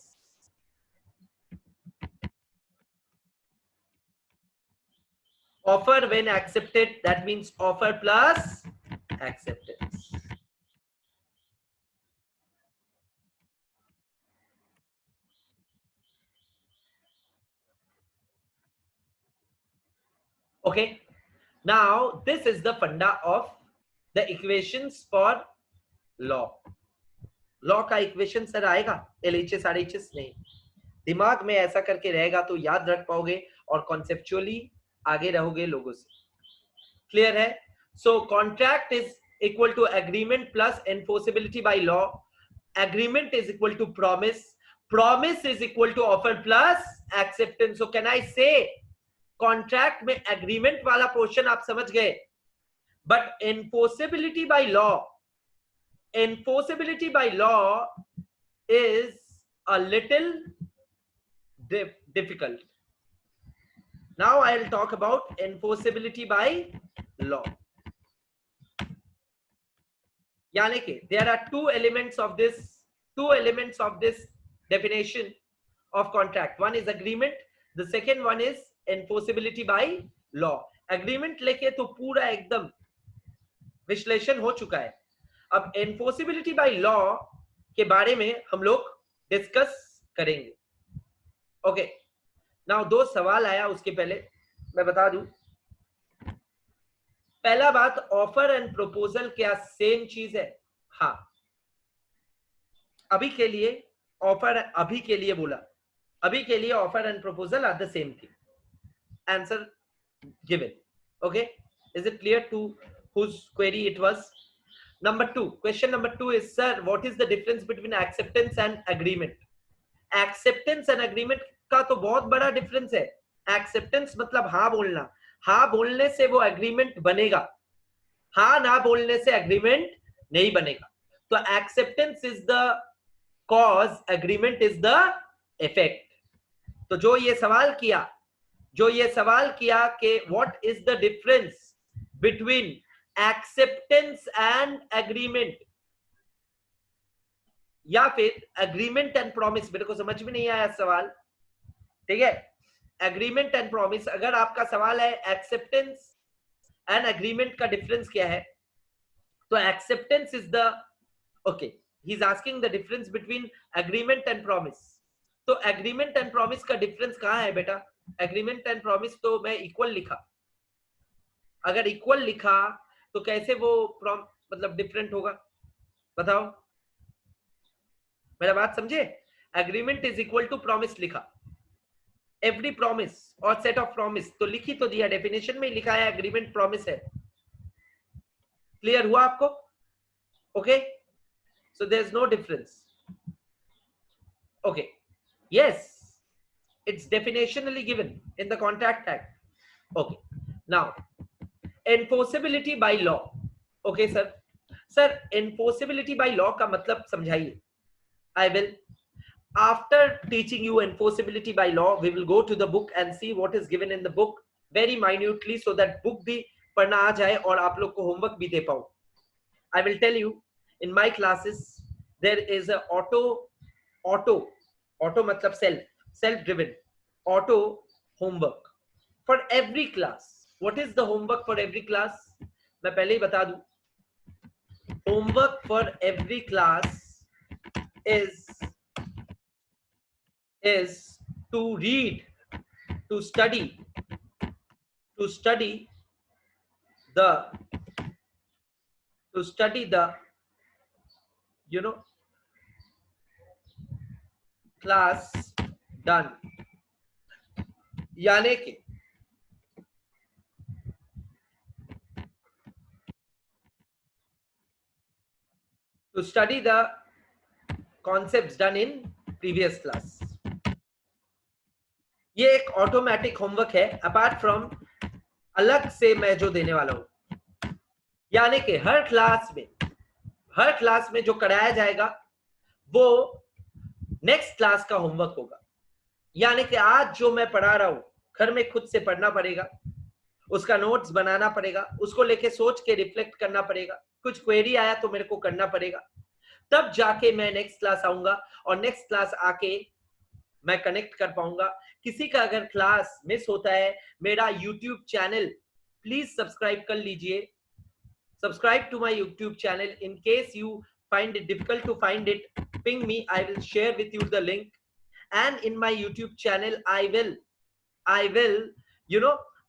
Offer when accepted, that means offer plus acceptance. Okay, Now this is the funda of the equations for law. Law का इक्वेशन सर आएगा LHS RHS नहीं, दिमाग में ऐसा करके रहेगा तो याद रख पाओगे और कॉन्सेप्चुअली आगे रहोगे लोगों से. क्लियर है? So contract is equal to agreement plus enforceability by law. Agreement is equal to promise. Promise is equal to offer plus acceptance. So can I say contract में एग्रीमेंट वाला पोर्शन आप समझ गए, but enforceability by law, enforceability by law is a little difficult. Now I'll talk about enforceability by law. यानी कि there are two elements of this definition of contract. One is agreement, the second one is enforceability by law. Agreement लेके तो पूरा एकदम विश्लेषण हो चुका है. अब एनफोर्सिबिलिटी बाय लॉ के बारे में हम लोग डिस्कस करेंगे. ओके, नाउ दो सवाल आया, उसके पहले मैं बता दूं. पहला बात, ऑफर एंड प्रपोजल क्या सेम चीज है? हाँ, अभी के लिए ऑफर, अभी के लिए बोला, अभी के लिए offer and proposal are the same thing. Answer given. Okay, is it clear to whose query it was? Number 2, question number 2 is, sir, what is the difference between acceptance and agreement? Acceptance and agreement का तो बहुत बड़ा डिफरेंस है. Acceptance मतलब हाँ बोलना, हाँ बोलने से वो एग्रीमेंट बनेगा, हाँ ना बोलने से एग्रीमेंट नहीं बनेगा. तो acceptance is the cause, agreement is the effect. तो जो ये सवाल किया कि what is the difference between acceptance and agreement या फिर एग्रीमेंट एंड प्रॉमिस, मेरे को समझ में नहीं आया सवाल. ठीक है, एग्रीमेंट एंड प्रॉमिस. अगर आपका सवाल है एक्सेप्टेंस एंड एग्रीमेंट का डिफरेंस क्या है, तो acceptance is the, okay, he is asking the difference between agreement and promise. तो एग्रीमेंट एंड प्रॉमिस का डिफरेंस कहां है बेटा? एग्रीमेंट एंड प्रॉमिस तो मैं इक्वल लिखा, अगर इक्वल लिखा तो कैसे वो मतलब डिफरेंट होगा? बताओ, मेरा बात समझे. Agreement is equal to promise लिखा, एवरी प्रॉमिस और सेट ऑफ प्रॉमिस तो लिखी तो दिया, डेफिनेशन में लिखा है एग्रीमेंट प्रॉमिस है. क्लियर हुआ आपको? Okay, so there is no difference. Okay, yes, it's definitionally given in the contract act. Okay, now enforceability by law. Okay sir, enforceability by law का मतलब समझाइए. I will, after teaching you enforceability by law, we will go to the book and see what is given in the book very minutely, so that book भी पढ़ना आ जाए और आप लोग को होमवर्क भी दे पाऊं. I will tell you, in my classes there is a auto मतलब self driven auto homework for every class. What is the homework for every class? मैं पहले ही बता दूं, homework for every class is to read, to study the class done. यानी कि to study the concepts done in previous class. ये एक ऑटोमेटिक होमवर्क है, अपार्ट फ्रॉम अलग से मैं जो देने वाला हूं. यानी कि हर क्लास में जो कराया जाएगा वो नेक्स्ट क्लास का होमवर्क होगा. यानी कि आज जो मैं पढ़ा रहा हूं, घर में खुद से पढ़ना पड़ेगा, उसका नोट्स बनाना पड़ेगा, उसको लेके सोच के रिफ्लेक्ट करना पड़ेगा, कुछ क्वेरी आया तो मेरे को करना पड़ेगा, तब जाके मैं नेक्स्ट क्लास आऊंगा और नेक्स्ट क्लास आके मैं कनेक्ट कर पाऊंगा. किसी का अगर क्लास मिस होता है, मेरा यूट्यूब चैनल प्लीज सब्सक्राइब कर लीजिए. Subscribe to my YouTube channel. In case you find it difficult to find it, ping me, I will share with you the link. And in my YouTube channel I will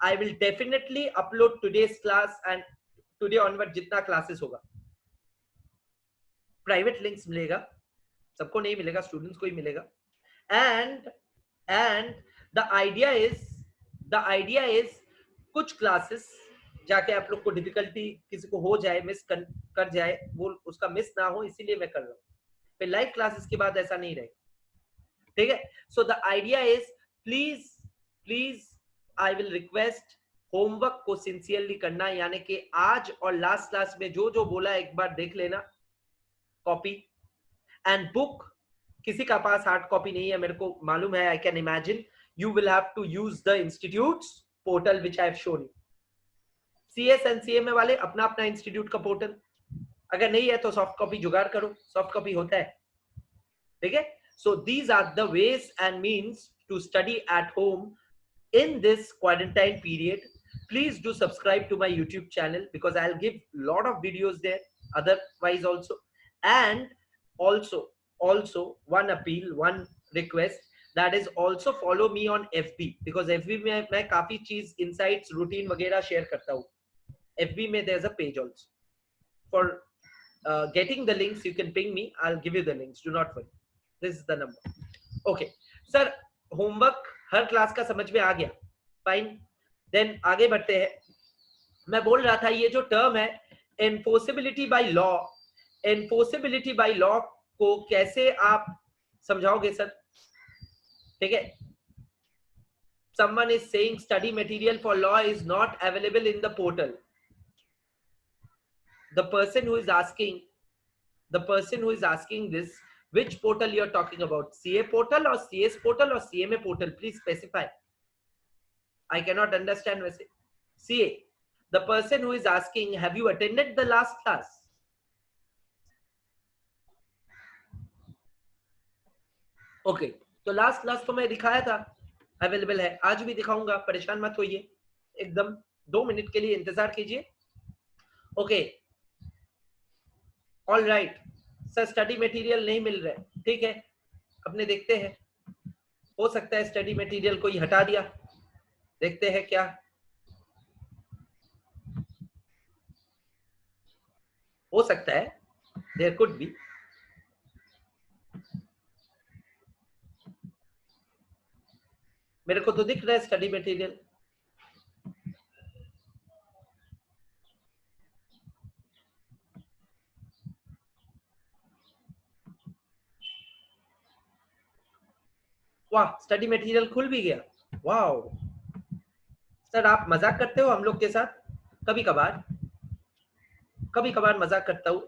I will definitely upload today's class and today onward जितना क्लासेस होगा प्राइवेट लिंक्स मिलेगा, सबको नहीं मिलेगा, स्टूडेंट्स को ही मिलेगा. एंड द आइडिया इज कुछ क्लासेस जाके आप लोग को डिफिकल्टी किसी को हो जाए, मिस कर जाए, वो उसका मिस ना हो, इसीलिए मैं कर रहा हूँ. फिर लाइव क्लासेस के बाद ऐसा नहीं रहेगा. ठीक है. सो the idea is please I will request homework को सिंसियरली करना, यानी कि आज और लास्ट क्लास में जो जो बोला एक बार देख लेना, कॉपी एंड बुक. किसी का पास हार्ड कॉपी नहीं है मेरे को मालूम है. I can imagine you will have to use the institute's portal which I have shown you. CS and CMA वाले अपना अपना इंस्टीट्यूट का पोर्टल, अगर नहीं है तो सॉफ्ट कॉपी जुगाड़ करो, सॉफ्ट कॉपी होता है. ठीक है. So these are the ways and means to study at home in this quarantine period. Please do subscribe to my YouTube channel because I'll give lot of videos there otherwise also. And also one appeal, one request, that is also follow me on FB because FB में मैं काफी चीज insights routine वगैरह share करता हूँ. FB में there's a page also. For getting the links you can ping me, I'll give you the links, do not worry. This is the number. Okay sir, homework her class का समझ में आ गया. फाइन, देन आगे बढ़ते हैं. मैं बोल रहा था ये जो टर्म है enforceability by law, enforceability by law को कैसे आप समझाओगे सर? ठीक है. someone is saying study material for law is not available in the portal. The person who is asking this, which portal you are talking about? CA portal or CS portal or CMA portal? Please specify. I cannot understand. CA. The person who is asking, have you attended the last class? Okay. तो लास्ट क्लास तो मैं दिखाया था, अवेलेबल है, आज भी दिखाऊंगा, परेशान मत होइए, एकदम 2 मिनट के लिए इंतजार कीजिए. Okay, all right sir, study material नहीं मिल रहा है. ठीक है, अपने देखते हैं, हो सकता है स्टडी मटेरियल कोई हटा दिया, देखते हैं क्या हो सकता है. There could be. मेरे को तो दिख रहा है स्टडी मटेरियल. वाह, स्टडी मटेरियल खुल भी गया. वाह सर, आप मजाक करते हो हम लोग के साथ? कभी कभार मजाक करता हूँ.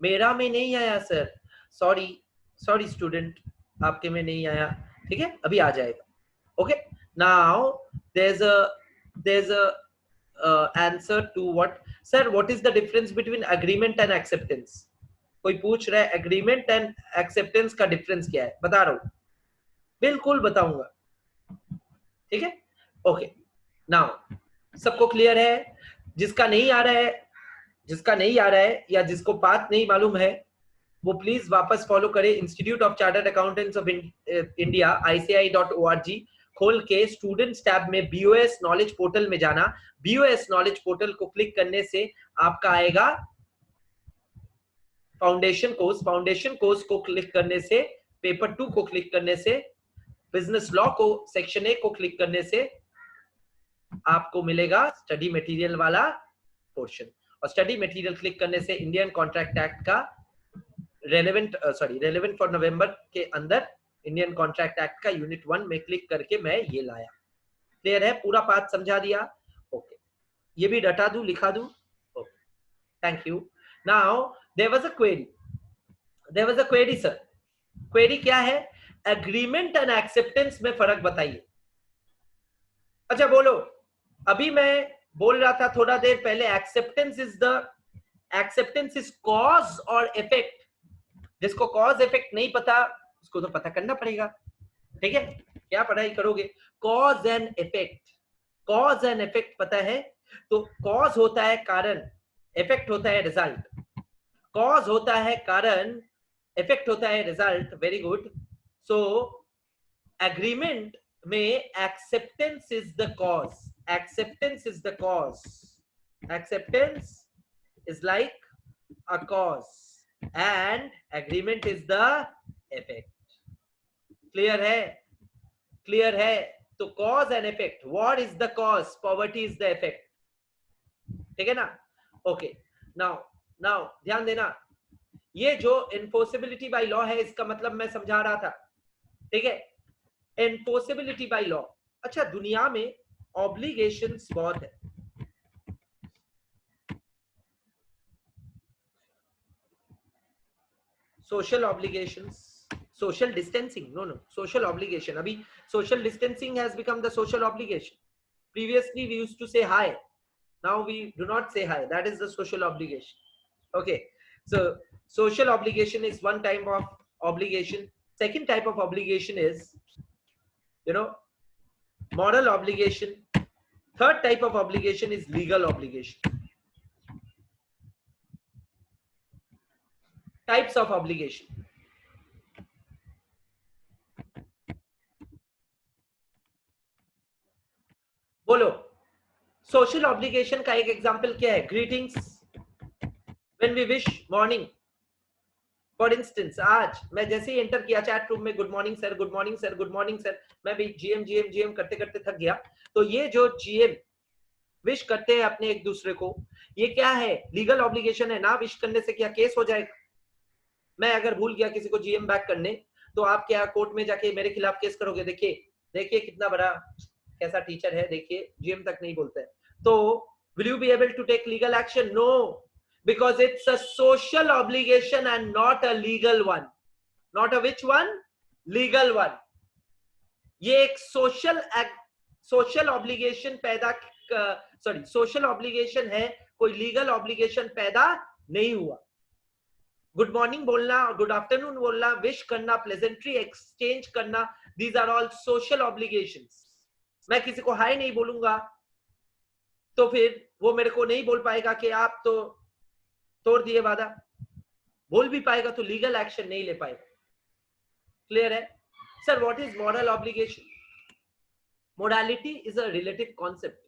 मेरा में नहीं आया सर, सॉरी स्टूडेंट, आपके में नहीं आया. ठीक है, अभी आ जाएगा. Okay, now there's a answer to what sir, what is the difference between agreement and acceptance? कोई पूछ रहा है एग्रीमेंट एंड एक्सेप्टेंस का डिफरेंस क्या है, बता रहा हूं, बिल्कुल बताऊंगा. ठीक है. ओके, नाउ सबको क्लियर है? जिसका नहीं आ रहा है या जिसको बात नहीं मालूम है वो प्लीज वापस फॉलो करे institute of chartered accountants of India ICAI.org खोल के स्टूडेंट्स टैब में BOS नॉलेज पोर्टल में जाना. BOS नॉलेज पोर्टल को क्लिक करने से आपका आएगा फाउंडेशन कोर्स को क्लिक करने से, पेपर 2 को क्लिक करने से, बिजनेस लॉ को सेक्शन 1 को क्लिक करने से आपको मिलेगा स्टडी मटेरियल वाला पोर्शन. और स्टडी मटेरियल क्लिक करने से इंडियन कॉन्ट्रैक्ट एक्ट का रेलेवेंट फॉर नवंबर के अंदर इंडियन कॉन्ट्रैक्ट एक्ट का यूनिट 1 में क्लिक करके मैं ये लाया. क्लियर है? पूरा पाथ समझा दिया. ओके, ये भी डटा दूं, लिखा दूं? Okay, thank you. Now there was a query sir. Query क्या है? एग्रीमेंट एंड एक्सेप्टेंस में फर्क बताइए. अच्छा बोलो, अभी मैं बोल रहा था थोड़ा देर पहले, एक्सेप्टेंस इज कॉज और इफेक्ट. जिसको कॉज इफेक्ट नहीं पता उसको तो पता करना पड़ेगा. ठीक है, क्या पढ़ाई करोगे? कॉज एंड इफेक्ट पता है? तो कॉज होता है कारण, इफेक्ट होता है रिजल्ट. कॉज होता है कारण, इफेक्ट होता है result. Very good. So agreement में acceptance is the cause. Acceptance is the cause. Acceptance is like a cause and agreement is the effect. Clear है? Clear है? तो cause and effect. What is the cause? Poverty is the effect. ठीक है ना? Okay. Now ध्यान देना, ये जो enforceability by law है इसका मतलब मैं समझा रहा था, ठीक है? enforceability by law. अच्छा, दुनिया में obligations बहुत है. social obligations, social distancing, no social obligation. Abhi social distancing has become the social obligation. Previously we used to say hi, now we do not say hi. That is the social obligation. Okay, so social obligation is one type of obligation. Second type of obligation is, you know, moral obligation. Third type of obligation is legal obligation. Types of obligation. बोलो, सोशल ऑब्लिगेशन का एक एग्जांपल क्या है? Greetings, when we wish morning. For instance, आज मैं जैसे ही एंटर किया चैट रूम में, good morning sir, good morning sir, good morning sir, मैं भी जीएम करते करते थक गया. तो ये जो जीएम विश करते हैं अपने एक दूसरे को, ये क्या है? लीगल ऑब्लिगेशन है ना. विश करने से क्या केस हो जाएगा? मैं अगर भूल गया किसी को जीएम बैक करने, तो आप क्या कोर्ट में जाके मेरे खिलाफ केस करोगे? देखिए कितना बड़ा कैसा टीचर है, देखिए जीएम तक नहीं बोलता है. तो will you be able to take legal action? No, because it's a social obligation and not a legal one. Not a which one? Legal one. ये एक सोशल ऑब्लिगेशन पैदा, सॉरी, सोशल ऑब्लिगेशन है, कोई लीगल ऑब्लिगेशन पैदा नहीं हुआ. गुड मॉर्निंग बोलना, गुड आफ्टरनून बोलना, विश करना, प्लेजेंट्री एक्सचेंज करना, these are all social obligations. मैं किसी को हाय नहीं बोलूंगा तो फिर वो मेरे को नहीं बोल पाएगा कि आप तो तोड़ दिए वादा. बोल भी पाएगा तो लीगल एक्शन नहीं ले पाएगा. क्लियर है? Sir, what is moral obligation? Morality is a relative concept.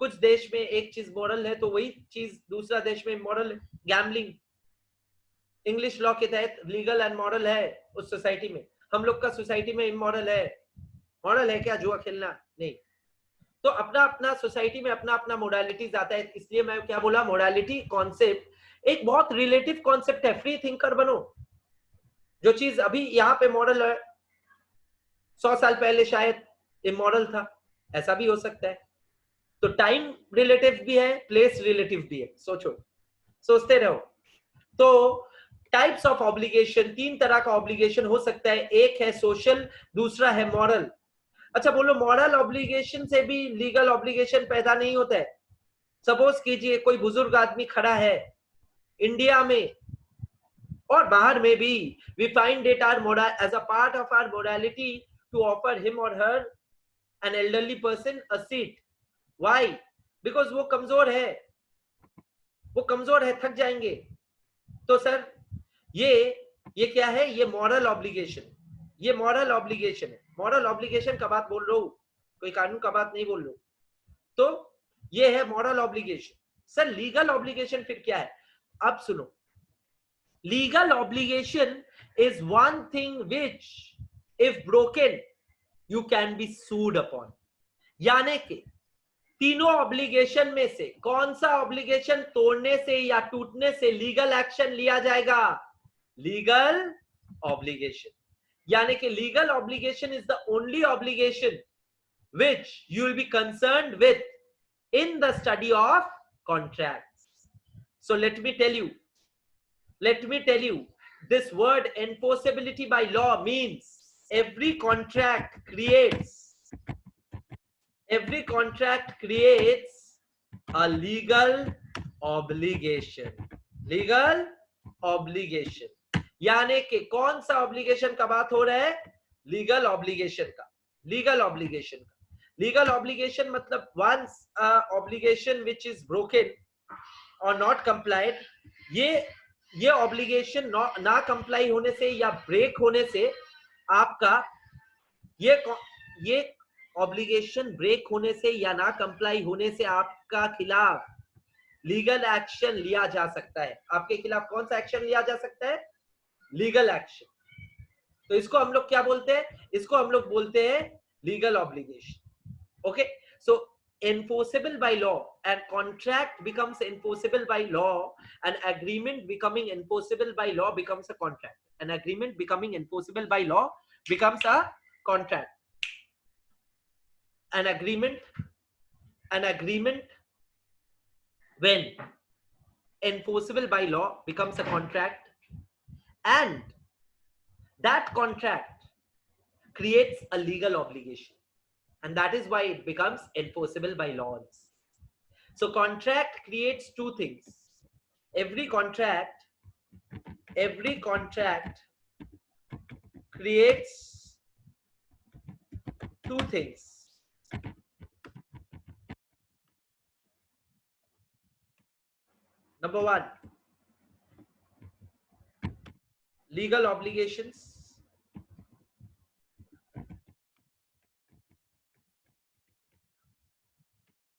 कुछ देश में एक चीज मॉरल है तो वही चीज दूसरा देश में मॉरल है. गैम्बलिंग इंग्लिश लॉ के तहत लीगल एंड मॉरल है उस सोसाइटी में. हम लोग का सोसाइटी में इमोरल है. मॉरल है क्या जुआ खेलना? नहीं. तो अपना अपना सोसाइटी में अपना अपना मोडालिटीज आता है. इसलिए मैं क्या बोला, मोडालिटी कॉन्सेप्ट एक बहुत रिलेटिव कॉन्सेप्ट है. फ्री थिंकर बनो. जो चीज अभी यहाँ पे मॉरल है, 100 साल पहले शायद इमोरल था. ऐसा भी हो सकता है. तो टाइम रिलेटिव भी है, प्लेस रिलेटिव भी है. सोचते रहो. तो टाइप्स ऑफ ऑब्लिगेशन, 3 तरह का ऑब्लिगेशन हो सकता है. एक है सोशल, दूसरा है मॉरल. अच्छा बोलो, मॉरल ऑब्लिगेशन से भी लीगल ऑब्लिगेशन पैदा नहीं होता है. सपोज कीजिए कोई बुजुर्ग आदमी खड़ा है इंडिया में और बाहर में भी, we find it are as a part of our morality to offer him और her an elderly person a seat. Why? Because वो कमजोर है, थक जाएंगे. तो सर ये क्या है? ये मॉरल ऑब्लिगेशन. ये मॉरल ऑब्लिगेशन है. मॉरल ऑब्लिगेशन का बात बोल रहा हूं, कोई कानून का बात नहीं बोल रहा हूं. तो ये है moral obligation. Sir legal obligation फिर क्या है? अब सुनो, legal obligation is one thing which if broken you can be sued upon. यानी कि तीनों ऑब्लिगेशन में से कौन सा ऑब्लिगेशन तोड़ने से या टूटने से लीगल एक्शन लिया जाएगा? Legal obligation. यानी कि legal obligation is the only obligation which you will be concerned with in the study of contracts. So let me tell you, this word enforceability by law means every contract creates a legal obligation. यानी कि कौन सा ऑब्लिगेशन का बात हो रहा है? लीगल ऑब्लिगेशन का. लीगल ऑब्लिगेशन मतलब once obligation which is broken or not complied, ये ऑब्लिगेशन ना कंप्लाई होने से या ब्रेक होने से आपका ये ऑब्लिगेशन ब्रेक होने से या ना कंप्लाई होने से आपका खिलाफ लीगल एक्शन लिया जा सकता है। आपके खिलाफ कौन सा एक्शन लिया जा सकता है? Legal action. तो इसको हम लोग क्या बोलते हैं? इसको हम लोग बोलते हैं legal obligation. Okay, so enforceable by law and contract becomes enforceable by law, an agreement becoming enforceable by law becomes a contract, an agreement becoming enforceable by law becomes a contract, an agreement when enforceable by law becomes a contract, and that contract creates a legal obligation, and that is why it becomes enforceable by laws. So contract creates two things. Every contract creates two things. Number one, legal obligations.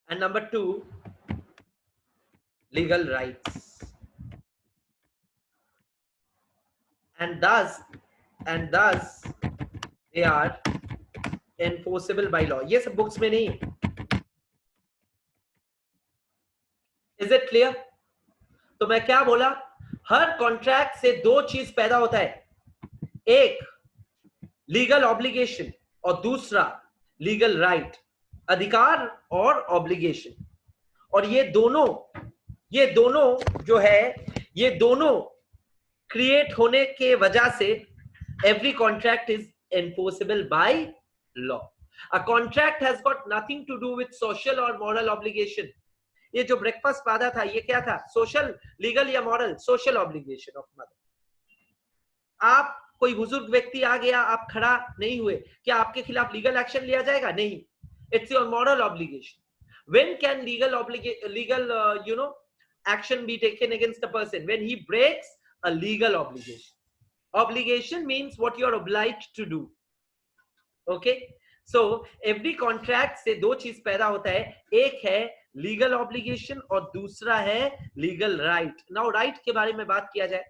And number two, legal rights. And thus they are enforceable by law. ये सब books में नहीं है. Is it clear? तो मैं क्या बोला? हर कॉन्ट्रैक्ट से दो चीज पैदा होता है, एक लीगल ऑब्लिगेशन और दूसरा लीगल राइट, अधिकार और ऑब्लिगेशन। और ये दोनों जो है, ये दोनों क्रिएट होने के वजह से every contract is enforceable by law. A contract has got nothing to do with social or moral obligation. ये जो ब्रेकफास्ट वादा था, ये क्या था? सोशल, लीगल या moral? Social obligation of mother. आप कोई बुजुर्ग व्यक्ति आ गया, आप खड़ा नहीं हुए, क्या आपके खिलाफ लीगल एक्शन लिया जाएगा? नहीं। It's your moral obligation. When can legal action be taken against a person? When he breaks a legal obligation. Obligation means what you are obliged to do. Okay, so every contract से दो चीज पैदा होता है, एक है लीगल ऑब्लिगेशन और दूसरा है लीगल राइट. नाउ राइट के बारे में बात किया जाए,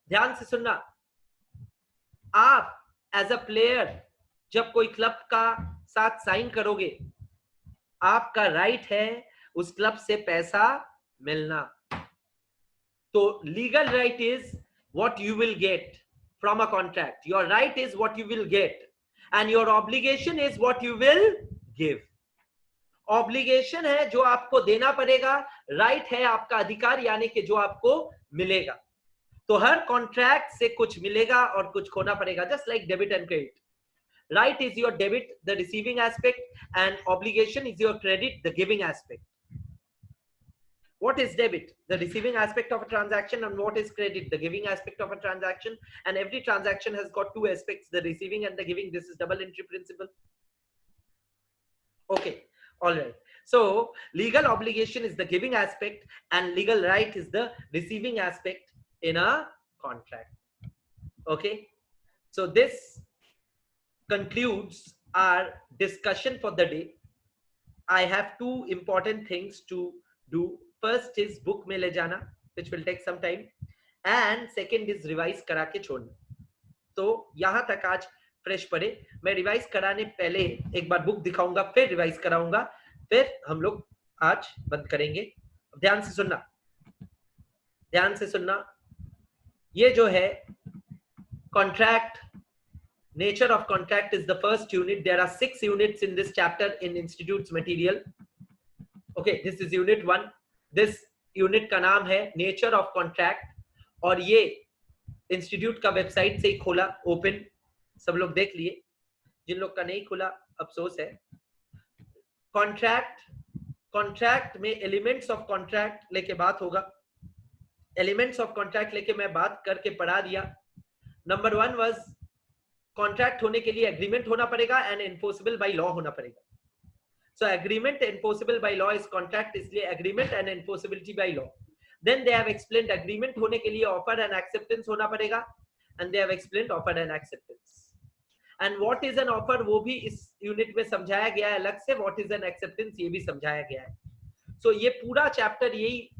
ध्यान से सुनना. आप एज अ प्लेयर जब कोई क्लब का साथ साइन करोगे, आपका राइट है उस क्लब से पैसा मिलना. तो legal right is what you will get from a contract. Your right is what you will get, and your obligation is what you will give. Obligation है जो आपको देना पड़ेगा, right है आपका अधिकार यानी कि जो आपको मिलेगा. तो हर कॉन्ट्रैक्ट से कुछ मिलेगा और कुछ खोना पड़ेगा, just like debit and credit. Right is your debit, the receiving aspect, and obligation is your credit, the giving aspect. What is debit? The receiving aspect of a transaction. And what is credit? The giving aspect of a transaction. And every transaction has got two aspects, the receiving and the giving. This is double entry principle. Okay, all right. So legal obligation is the giving aspect and legal right is the receiving aspect in a contract. Okay, so this concludes our discussion for the day. I have two important things to do. First is book में ले जाना, which will take some time, and second is revise करा के छोड़ना. तो यहाँ तक आज फ्रेश पढ़े. मैं रिवाइज कराने पहले एक बार बुक दिखाऊंगा, फिर रिवाइज कराऊंगा, फिर हम लोग आज बंद करेंगे. ध्यान से सुनना, ध्यान से सुनना. ये जो है contract, nature of contract is the first unit. There are 6 units in this chapter in Institute's material. Okay, this is unit 1. This unit का नाम है नेचर ऑफ कॉन्ट्रैक्ट, और ये इंस्टीट्यूट का वेबसाइट से ही खोला, ओपन, सब लोग देख लिए. जिन लोग का नहीं खुला अफसोस है. कॉन्ट्रैक्ट में एलिमेंट्स ऑफ कॉन्ट्रैक्ट लेके बात होगा. एलिमेंट्स ऑफ कॉन्ट्रैक्ट लेके मैं बात करके पढ़ा दिया. नंबर 1 वाज कॉन्ट्रैक्ट होने के लिए एग्रीमेंट होना पड़ेगा एंड एनफोर्सेबल बाय लॉ होना पड़ेगा. So agreement enforceable by law is contract, इसलिए agreement and enforceability by law. Then they have explained agreement होने के लिए offer and acceptance होना पड़ेगा, and they have explained offer and acceptance. And what is an offer वो भी इस यूनिट में समझाया गया है अलग से, व्हाट इज एन एक्सेप्टेंस ये भी समझाया गया है। सो ये पूरा चैप्टर यही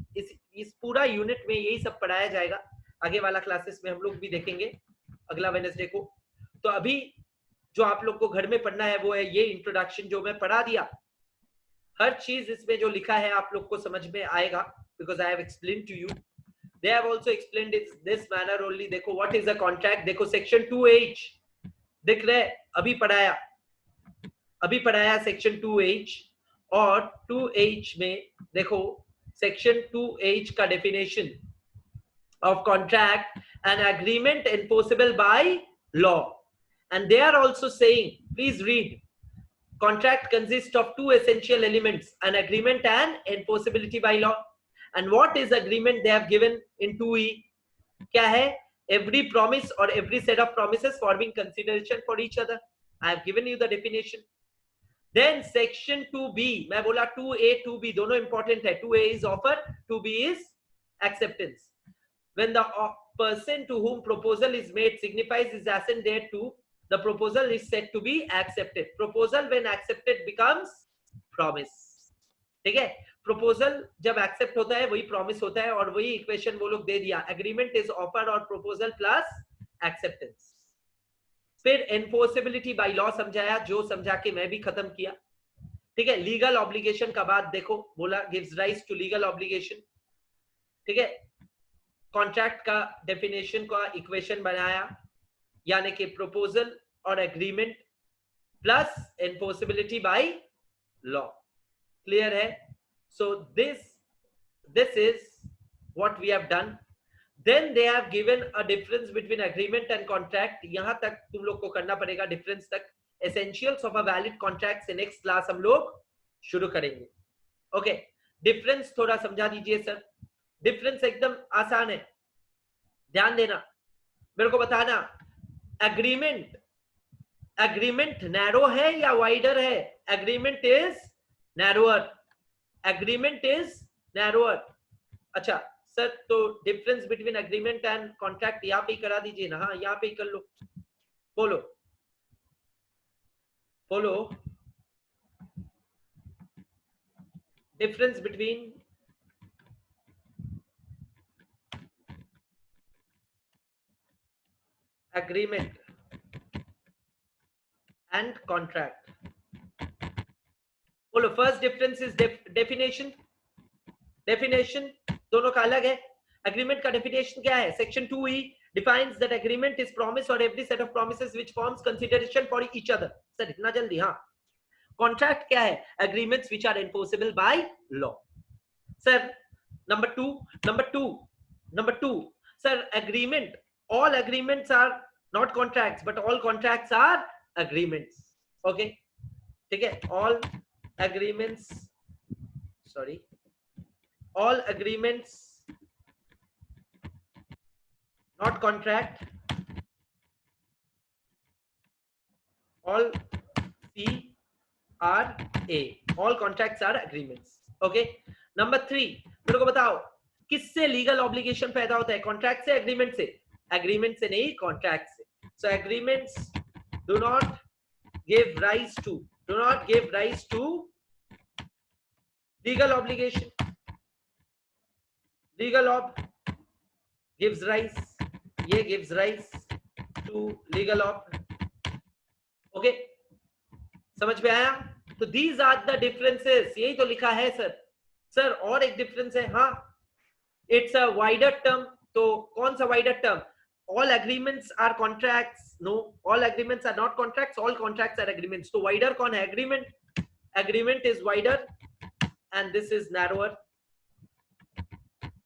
इस पूरा यूनिट में यही सब पढ़ाया जाएगा। आगे वाला क्लासेस में हम लोग भी देखेंगे अगला वेडनेसडे को। तो अभी जो आप लोग को घर में पढ़ना है वो है ये इंट्रोडक्शन जो मैं पढ़ा दिया। हर चीज इसमें जो लिखा है आप लोग को समझ में आएगा, because I have explain to you. They have also explained it this manner only. देखो व्हाट इज अ कॉन्ट्रैक्ट, देखो सेक्शन 2H दिख रहे, अभी पढ़ाया सेक्शन 2H। और 2H में देखो सेक्शन 2H का definition of contract an agreement enforceable by law, and they are also saying, please read, contract consists of two essential elements, an agreement and enforceability by law. And what is agreement they have given in 2E? क्या है? Every promise or every set of promises forming consideration for each other. I have given you the definition. Then section 2B, मैं बोला 2A 2B दोनों important है। 2A is offer, 2B is acceptance. When the person to whom proposal is made signifies his assent thereto, the proposal is said to be accepted. Proposal when accepted becomes promise. ठीक है, proposal जब accept होता है वही promise होता है, और वही इक्वेशन वो लोग दे दिया, agreement is offer और proposal plus acceptance। फिर enforceability by law समझाया, जो समझा के मैं भी खत्म किया। ठीक है, लीगल ऑब्लिगेशन का बात देखो, बोला gives rise to legal obligation. ठीक है, कॉन्ट्रैक्ट का डेफिनेशन का इक्वेशन बनाया, यानी कि प्रपोजल और agreement plus enforceability by law. Clear है? So this is what we have done. Then they have given a difference between agreement and contract. यहां तक तुम लोग को करना पड़ेगा डिफरेंस तक। Essentials of a valid contract से नेक्स्ट क्लास हम लोग शुरू करेंगे। ओके, डिफरेंस थोड़ा समझा दीजिए सर। डिफरेंस एकदम आसान है, ध्यान देना, मेरे को बताना। एग्रीमेंट नैरो है या वाइडर है? Agreement is narrower, agreement is narrower. अच्छा सर, तो difference between agreement and contract यहाँ पे ही करा दीजिए ना। हाँ, यहाँ पे ही कर लो। बोलो difference between agreement and contract. बोलो, first difference is definition. Definition दोनों का अलग है। एग्रीमेंट का डेफिनेशन क्या है? Section 2E defines that agreement is promise or every set of promises which forms consideration for each other. Sir इतना जल्दी? हाँ। कॉन्ट्रैक्ट क्या है? agreements which are enforceable by law. Sir number two sir, agreement, all agreements are not contracts but all contracts are agreements. okay, ठीक है, all agreements not contract, all all contracts are agreements. okay, number 3, मेरे को बताओ किससे लीगल ऑब्लिगेशन पैदा होता है? कॉन्ट्रैक्ट से, एग्रीमेंट से? एग्रीमेंट से नहीं, कॉन्ट्रैक्ट से। सो agreements do not give rise to legal obligation. Legal ob gives rise, ये gives rise to legal ob. okay, समझ में आया? तो these are the differences, यही तो लिखा है सर। और एक डिफरेंस है, हाँ, इट्स अ वाइडर टर्म। तो कौन सा wider term? all agreements are contracts? no, all agreements are not contracts, all contracts are agreements. तो wider कौन है? agreement is wider and this is narrower.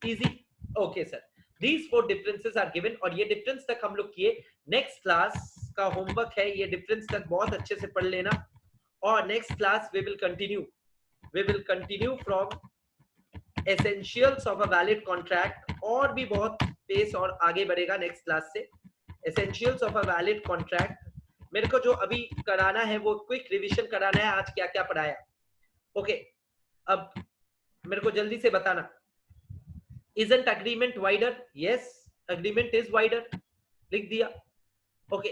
easy. okay sir, these 4 differences are given और ये डिफरेंस तक हम लोग किए। नेक्स्ट क्लास का होमवर्क है, ये डिफरेंस तक बहुत अच्छे से पढ़ लेना, और next class we will continue from essentials of a valid contract, और भी बहुत पेस और आगे बढ़ेगा नेक्स्ट क्लास से। essentials of a valid contract, मेरे को जो अभी कराना है वो क्विक रिवीजन कराना है, आज क्या क्या पढ़ाया। ओके, अब मेरे को जल्दी से बताना, isn't agreement wider? yes, agreement is wider, लिख दिया। ओके,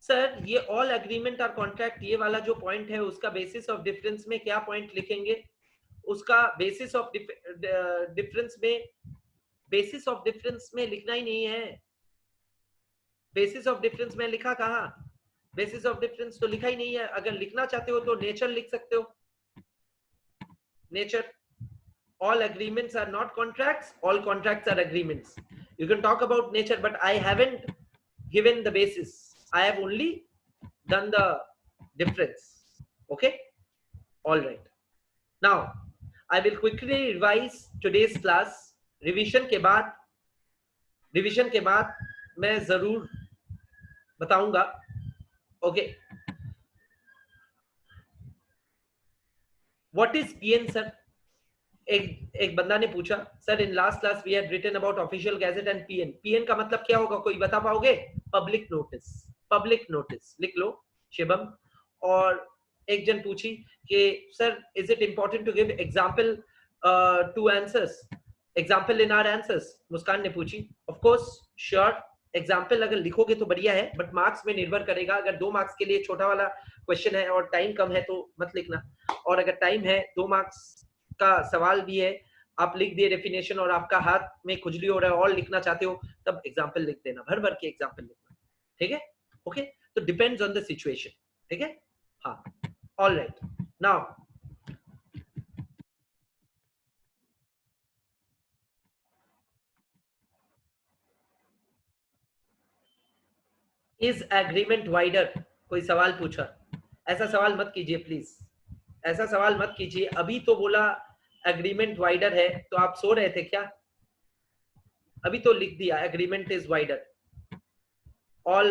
सर ये ऑल एग्रीमेंट और कॉन्ट्रैक्ट, ये वाला जो पॉइंट है उसका बेसिस ऑफ डिफरेंस में क्या पॉइंट लिखेंगे? उसका बेसिस ऑफ डिफरेंस में, बेसिस ऑफ डिफरेंस में लिखना ही नहीं है। बेसिस ऑफ डिफरेंस में लिखा कहाँ? बेसिस ऑफ डिफरेंस तो लिखा ही नहीं है। अगर लिखना चाहते हो तो नेचर लिख सकते हो। Nature, all agreements are not contracts, all contracts are agreements. You can talk about nature, but I haven't given the basis. I have only done the difference. Okay, all right. Now I will quickly revise today's class. Revision के बाद मैं जरूर बताऊंगा। Okay, what is PN sir? एक बंदा ने पूछा, sir in last class we had written about official gazette and PN. PN का मतलब क्या होगा, कोई बता पाओगे? Public notice. पब्लिक नोटिस लिख लो शिवम। और एक जन पूछी कि sir is it important to give example to answers, example in our answers? Muskan ने पूछी। ऑफ कोर्स, श्योर, एग्जांपल अगर लिखोगे तो बढ़िया है, बट मार्क्स में निर्भर करेगा। अगर 2 मार्क्स के लिए छोटा वाला क्वेश्चन है और टाइम कम है तो मत लिखना, और अगर टाइम है 2 मार्क्स का सवाल भी है, आप लिख दिए डेफिनेशन और आपका हाथ में खुजली हो रहा है और लिखना चाहते हो, तब एग्जांपल लिख देना, भर भर के एग्जांपल लिखना। ठीक है? ओके, तो डिपेंड्स ऑन द सिचुएशन। ठीक है? हाँ, all right. Now is agreement wider? कोई सवाल पूछा, ऐसा सवाल मत कीजिए प्लीज, ऐसा सवाल मत कीजिए। अभी तो बोला एग्रीमेंट वाइडर है, तो आप सो रहे थे क्या? अभी तो लिख दिया agreement is wider. All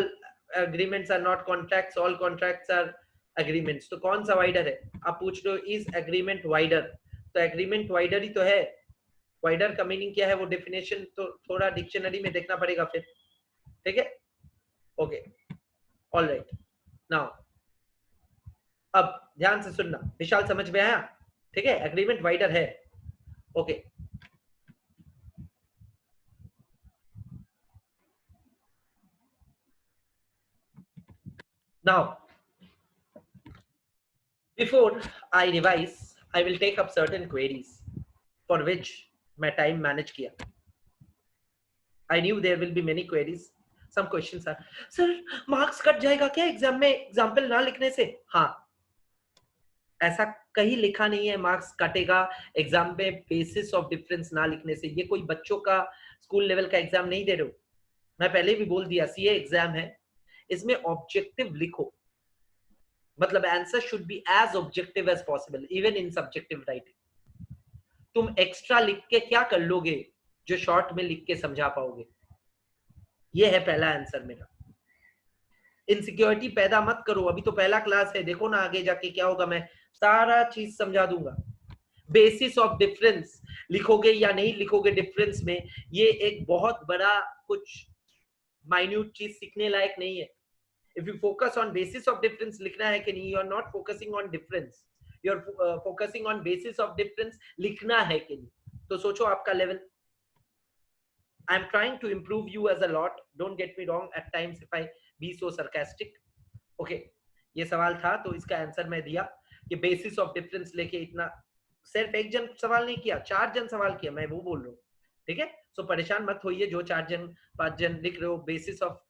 agreements are not contracts, all contracts are agreements. तो कौन सा वाइडर है? आप पूछ रहे हो इज एग्रीमेंट वाइडर, तो एग्रीमेंट वाइडर ही तो है। वाइडर का मीनिंग क्या है, वो डेफिनेशन तो थोड़ा डिक्शनरी में देखना पड़ेगा फिर। ठीक है? Okay, all right. नाउ अब ध्यान से सुनना, विशाल समझ में आया? ठीक है, एग्रीमेंट वाइडर है। Okay, now before I revise, I will take up certain queries for which मैं time manage किया। I knew there will be many queries. Some questions are, sir marks cut जाएगा क्या एग्जाम में एग्जाम्पल ना लिखने से? हाँ, ऐसा कहीं लिखा नहीं है मार्क्स कटेगा एग्जाम पे बेसिस ऑफ डिफरेंस ना लिखने से। ये कोई बच्चों का स्कूल लेवल का एग्जाम नहीं दे रहे हो। मैं पहले भी बोल दिया, सीए एग्जाम है, इसमें ऑब्जेक्टिव लिखो, मतलब answer should be as objective as possible even in subjective writing. तुम एक्स्ट्रा लिख के क्या कर लोगे जो शॉर्ट में लिख के समझा पाओगे? ये है पहला आंसर मेरा। इनसिक्योरिटी पैदा मत करो, अभी तो पहला क्लास है, देखो ना आगे जाके क्या होगा, मैं सारा चीज समझा दूंगा। बेसिस ऑफ डिफरेंस लिखोगे या नहीं लिखोगे डिफरेंस में, ये एक बहुत बड़ा कुछ माइन्यूट चीज सीखने लायक नहीं है। If you focus on basis of difference लिखना है कि नहीं, you are not focusing on difference, you are focusing on basis of difference लिखना है कि नहीं। तो सोचो आपका level. I am trying to improve you as a lot, don't get me wrong at times if I be so sarcastic. Okay, ये सवाल था तो इसका आंसर मैं दिया कि बेसिस ऑफ डिफरेंस लेके इतना, सिर्फ एक जन सवाल नहीं किया, 4 जन सवाल किया, मैं वो बोल रहा हूँ। ठीक है, सो परेशान मत होइए जो 4 जन 5 जन लिख रहे हो basis of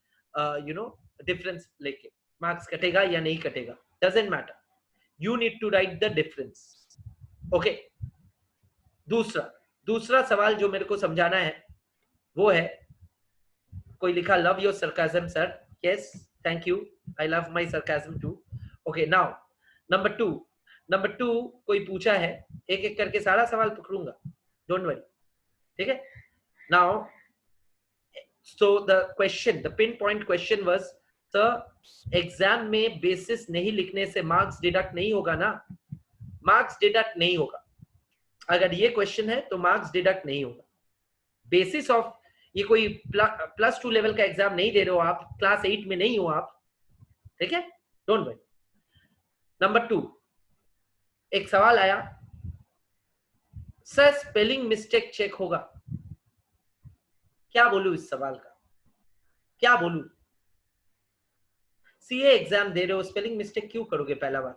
you know difference लेके मार्क्स कटेगा या नहीं कटेगा, doesn't matter, you need to write the difference. Okay, दूसरा सवाल जो मेरे को समझाना है वो है, कोई लिखा love your sarcasm sir, yes thank you, I love my sarcasm too. Okay, now number two कोई पूछा है, एक एक करके सारा सवाल पकड़ूंगा, डोंट वरी। ठीक है, now so the question, the pinpoint question was, sir exam में बेसिस नहीं लिखने से मार्क्स डिडक्ट नहीं होगा ना? मार्क्स डिडक्ट नहीं होगा, अगर ये क्वेश्चन है तो मार्क्स डिडक्ट नहीं होगा। बेसिस ऑफ, ये कोई +2 लेवल का एग्जाम नहीं दे रहे हो आप, क्लास 8 में नहीं हो आप। ठीक है, डोंट वरी। नंबर 2, एक सवाल आया, सर स्पेलिंग मिस्टेक चेक होगा? क्या बोलूं इस सवाल का, क्या बोलूं? सीए एग्जाम दे रहे हो, स्पेलिंग मिस्टेक क्यों करोगे? पहला बात,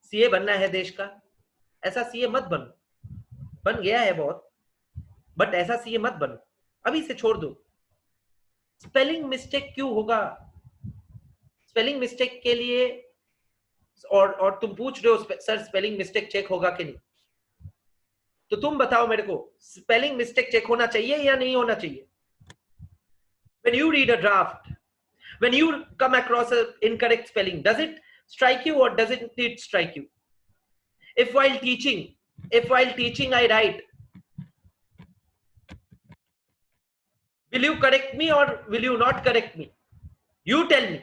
सीए बनना है देश का, ऐसा सीए मत बनो, बन गया है बहुत, बट ऐसा सीए मत बनो, अभी से छोड़ दो। स्पेलिंग मिस्टेक क्यों होगा? स्पेलिंग मिस्टेक के लिए और तुम पूछ रहे हो सर स्पेलिंग मिस्टेक चेक होगा कि नहीं, तो तुम बताओ मेरे को, स्पेलिंग मिस्टेक चेक होना चाहिए या नहीं होना चाहिए? When you read a draft, when you come across an incorrect spelling, does it strike you or doesn't it strike you? If while teaching I write, will you correct me or will you not correct me? You tell me,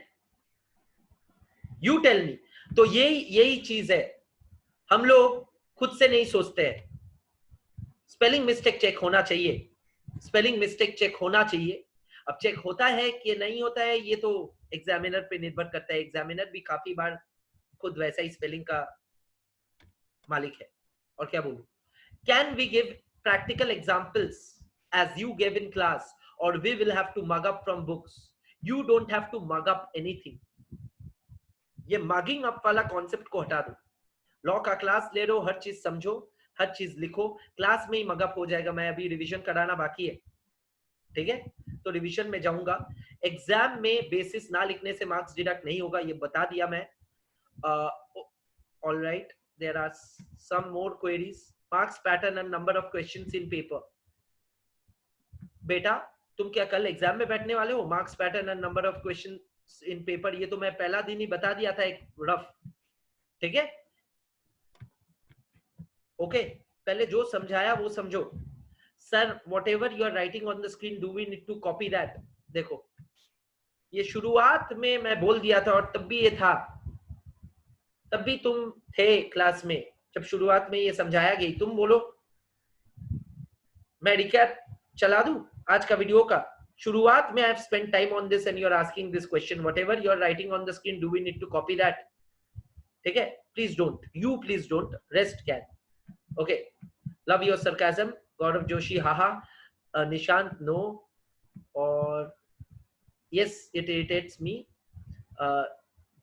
you tell me. तो यही चीज है, हम लोग खुद से नहीं सोचते हैं। स्पेलिंग मिस्टेक चेक होना चाहिए, स्पेलिंग मिस्टेक चेक होना चाहिए। अब चेक होता है कि नहीं होता है, ये तो एग्जामिनर पे निर्भर करता है। एग्जामिनर भी काफी बार खुद वैसा ही स्पेलिंग का मालिक है। और क्या बोलूं, can we give practical examples as you gave in class, or we will have to mug up from books? You don't have to mug up anything. ये मगिंग अप वाला कॉन्सेप्ट को हटा दो। लॉ का क्लास ले लो, हर चीज समझो, हर चीज लिखो, क्लास में ही मगअप हो जाएगा। मैं अभी रिवीजन कराना बाकी है, ठीक है, तो रिवीजन में जाऊंगा। एग्जाम में बेसिस ना लिखने से मार्क्स डिडक्ट नहीं होगा, ये बता दिया मैं। All right, there are some more queries. Marks pattern and number of questions in paper. बेटा तुम क्या कल एग्जाम में बैठने वाले हो? Marks pattern and number of question in paper, ये तो मैं पहला दिन ही बता दिया था, एक रफ, ठीक है, ओके। पहले जो समझाया वो समझो। Sir whatever you are writing on the screen, do we need to copy that? देखो, ये शुरुआत में मैं बोल दिया था, और तब भी ये था, तब भी तुम थे क्लास में जब शुरुआत में ये समझाया गई। तुम बोलो, मैं रिकैप चला दूं आज का वीडियो का। शुरुआत में I have spent time on this and you are asking this question, whatever you are writing on the screen, do we need to copy that? ठीक है, please don't, you please don't, rest can. Okay, love your sarcasm. Gaurav Joshi, haha. Nishant, no. और yes, it irritates me.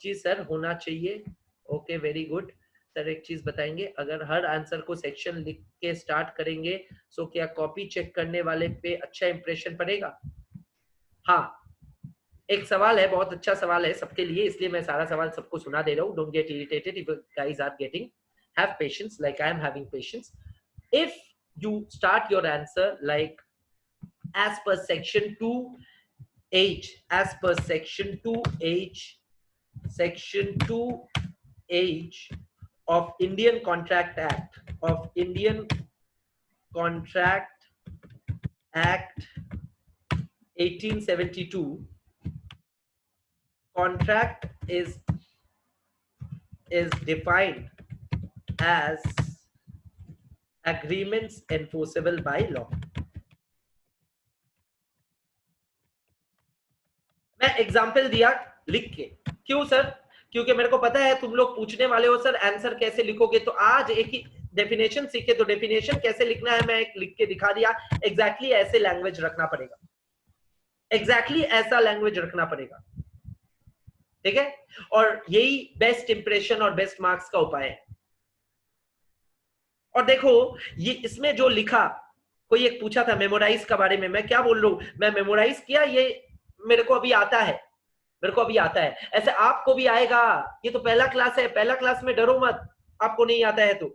जी सर होना चाहिए। Okay, very good sir. एक चीज बताएंगे, अगर हर आंसर को सेक्शन लिख के स्टार्ट करेंगे तो क्या कॉपी चेक करने वाले पे अच्छा इंप्रेशन पड़ेगा? हाँ, एक सवाल है, बहुत अच्छा सवाल है सबके लिए, इसलिए मैं सारा सवाल सबको सुना दे रहा हूँ। Don't get irritated if guys are getting, have patience like I am having patience. If you start your answer like as per section 2H, as per section 2H, section 2H of Indian Contract Act, of Indian Contract Act 1872, contract is defined as agreements enforceable by law. मैं एग्जाम्पल दिया लिख के, क्यों सर? क्योंकि मेरे को पता है तुम लोग पूछने वाले हो सर आंसर कैसे लिखोगे, तो आज एक ही डेफिनेशन सीखे, तो डेफिनेशन कैसे लिखना है मैं एक लिख के दिखा दिया। एग्जैक्टली ऐसे लैंग्वेज रखना पड़ेगा, एग्जैक्टली ऐसा लैंग्वेज रखना पड़ेगा, ठीक है, और यही बेस्ट इंप्रेशन और बेस्ट मार्क्स का उपाय है। और देखो ये इसमें जो लिखा, कोई एक पूछा था मेमोराइज का बारे में, मैं क्या बोल रहा हूं, मैं मेमोराइज किया, ये मेरे को अभी आता है, मेरे को अभी आता है, ऐसे आपको भी आएगा। ये तो पहला क्लास है, पहला क्लास में डरो मत, आपको नहीं आता है तो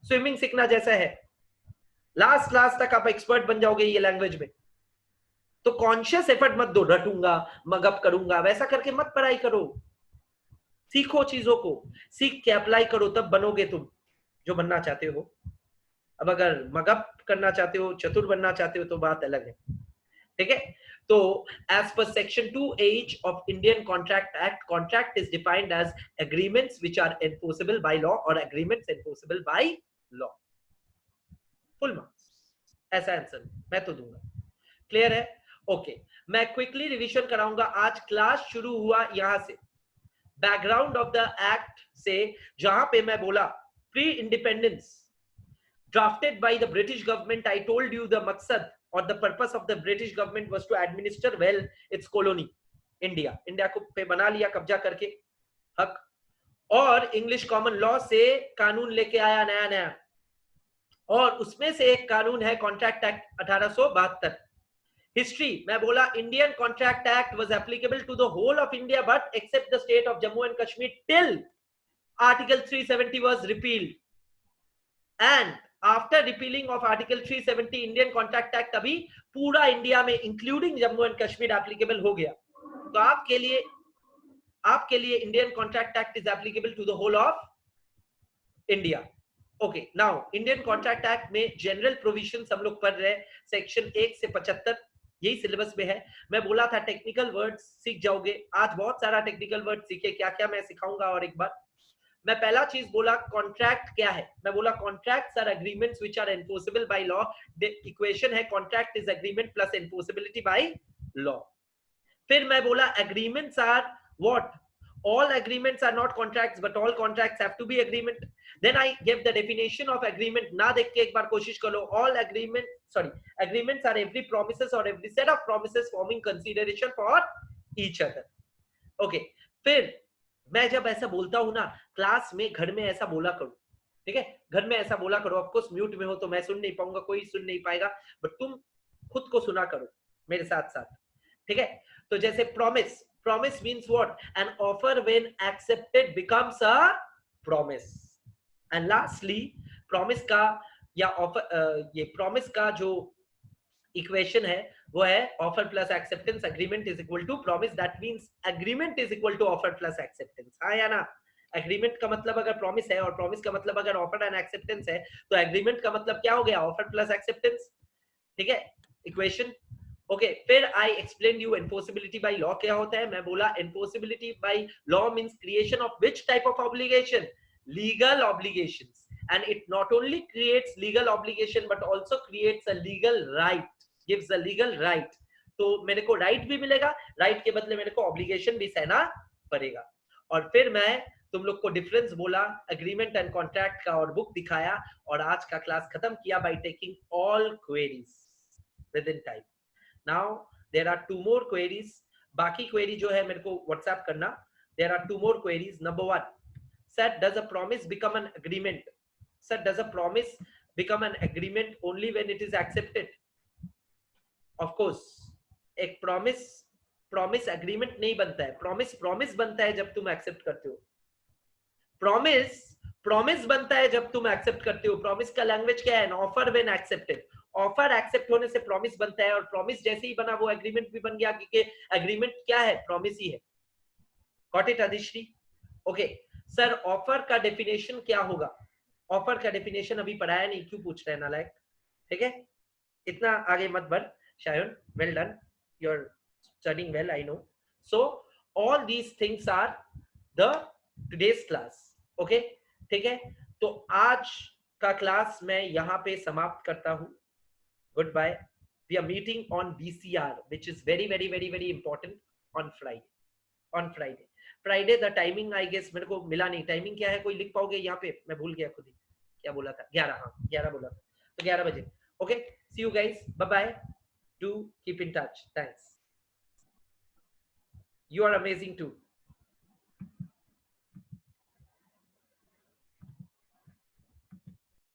स्विमिंग सीखना जैसा है, लास्ट क्लास तक आप एक्सपर्ट बन जाओगे ये लैंग्वेज में। तो कॉन्शियस एफर्ट मत दो, रटूंगा मगअप करूंगा वैसा करके मत पढ़ाई करो, सीखो, चीजों को सीख के अप्लाई करो, तब बनोगे तुम जो बनना चाहते हो। अब अगर मगअप करना चाहते हो, चतुर बनना चाहते हो, तो बात अलग है, ठीक है। तो as per section 2H of Indian Contract Act, contract is defined as agreements which are enforceable by law or agreements enforceable by law. Full marks, ऐसा आंसर मैं तो दूंगा। क्लियर है? ओके, मैं क्विकली रिवीजन कराऊंगा। आज क्लास शुरू हुआ यहां से, बैकग्राउंड ऑफ द एक्ट से, जहां पे मैं बोला pre independence drafted by the British government. I told you the maqsad or the purpose of the British government was to administer well its colony. India को पे बना लिया कब्जा करके हक, और इंग्लिश कॉमन लॉ से कानून लेके आया नया नया, और उसमें से एक कानून है कॉन्ट्रैक्ट एक्ट 1872। हिस्ट्री मैं बोला Indian contract act was applicable to the whole of India but except the state of Jammu and Kashmir till article 370 was repealed, and after repealing of article 370 Indian contract act अभी पूरा इंडिया में including Jammu and Kashmir applicable हो गया। तो आपके लिए Indian contract act is applicable to the whole of India. Okay, now Indian contract act में जनरल प्रोविजंस हम लोग पढ़ रहे हैं सेक्शन 1 से 75, यही सिलेबस में है। मैं बोला था टेक्निकल वर्ड्स सीख जाओगे, आज बहुत सारा टेक्निकल वर्ड सीखे, क्या क्या मैं सिखाऊंगा। और एक बार मैं पहला चीज बोला कॉन्ट्रैक्ट क्या है, मैं बोला contracts are agreements which are enforceable by law. The equation है contract is agreement plus enforceability by law. फिर मैं बोला agreements are what? All agreements are not contracts but all contracts have to be agreement. Then I gave the definition of agreement, ना देख के एक बार कोशिश करो। all agreements are every promises or every set of promises forming consideration for each other. okay, फिर मैं जब ऐसा बोलता हूं ना क्लास में, घर में ऐसा बोला करो, ठीक है, घर में ऐसा बोला करो। ऑफ कोर्स म्यूट में हो तो मैं सुन नहीं पाऊंगा, कोई सुन नहीं पाएगा, बट तुम खुद को सुना करो मेरे साथ साथ, ठीक है। तो जैसे promise means what? An offer when accepted becomes a promise. And lastly promise का या ऑफर, ये प्रॉमिस का जो इक्वेशन है वो है offer plus acceptance, agreement is equal to promise. That means agreement is equal to offer plus acceptance. हाँ या ना? एग्रीमेंट का मतलब अगर प्रॉमिस है और प्रॉमिस का मतलब अगर ऑफर एंड एक्सेप्टेंस है, तो एग्रीमेंट का मतलब क्या हो गया? ऑफर प्लस एक्सेप्टेंस, ठीक है, इक्वेशन। ओके, फिर I explain you enforceability by law क्या होता है। मैं बोला enforceability by law means creation of which type of obligation? Legal obligations, and it not only creates legal obligation but also creates a legal right, gives a legal right. तो मेरे को राइट भी मिलेगा, राइट के बदले मेरे को ऑब्लिगेशन भी सहना पड़ेगा। और फिर मैं तुम लोग को डिफरेंस बोला एग्रीमेंट एंड कॉन्ट्रैक्ट का और बुक दिखाया, और आज का क्लास खत्म किया by taking all queries with in time. Now there are 2 more queries. बाकी query जो है मेरे को WhatsApp करना। There are 2 more queries. Number 1, sir, does a promise become an agreement? Sir, does a promise become an agreement only when it is accepted? Of course, एक promise agreement नहीं बनता है। promise बनता है जब तुम accept करते हो। promise बनता है जब तुम एक्सेप्ट करते हो। प्रॉमिस का लैंग्वेज क्या है? Offer when accepted. Offer accept होने से प्रॉमिस बनता है, और प्रॉमिस जैसे ही बना वो एग्रीमेंट भी बन गया, क्योंकि एग्रीमेंट क्या है? प्रॉमिस ही है। Got it Adishree? Okay sir, offer का डेफिनेशन क्या होगा? ऑफर का डेफिनेशन अभी पढ़ाया नहीं, क्यों पूछ रहे हैं नालायक? ठीक है, इतना आगे मत बढ़ Shayan. Well done, you are studying well, I know. So all these things are the today's class. Okay, ठीक है, तो आज का क्लास मैं यहाँ पे समाप्त करता हूँ। Goodbye. We are meeting on BCR which is very very very very important on Friday the timing I guess मेरे को मिला नहीं। टाइमिंग क्या है, कोई लिख पाओगे यहाँ पे? मैं भूल गया खुद ही, क्या बोला था? 11, हाँ 11 बोला था, तो 11 बजे। Okay, see you guys, bye bye, do keep in touch, thanks, you are amazing to.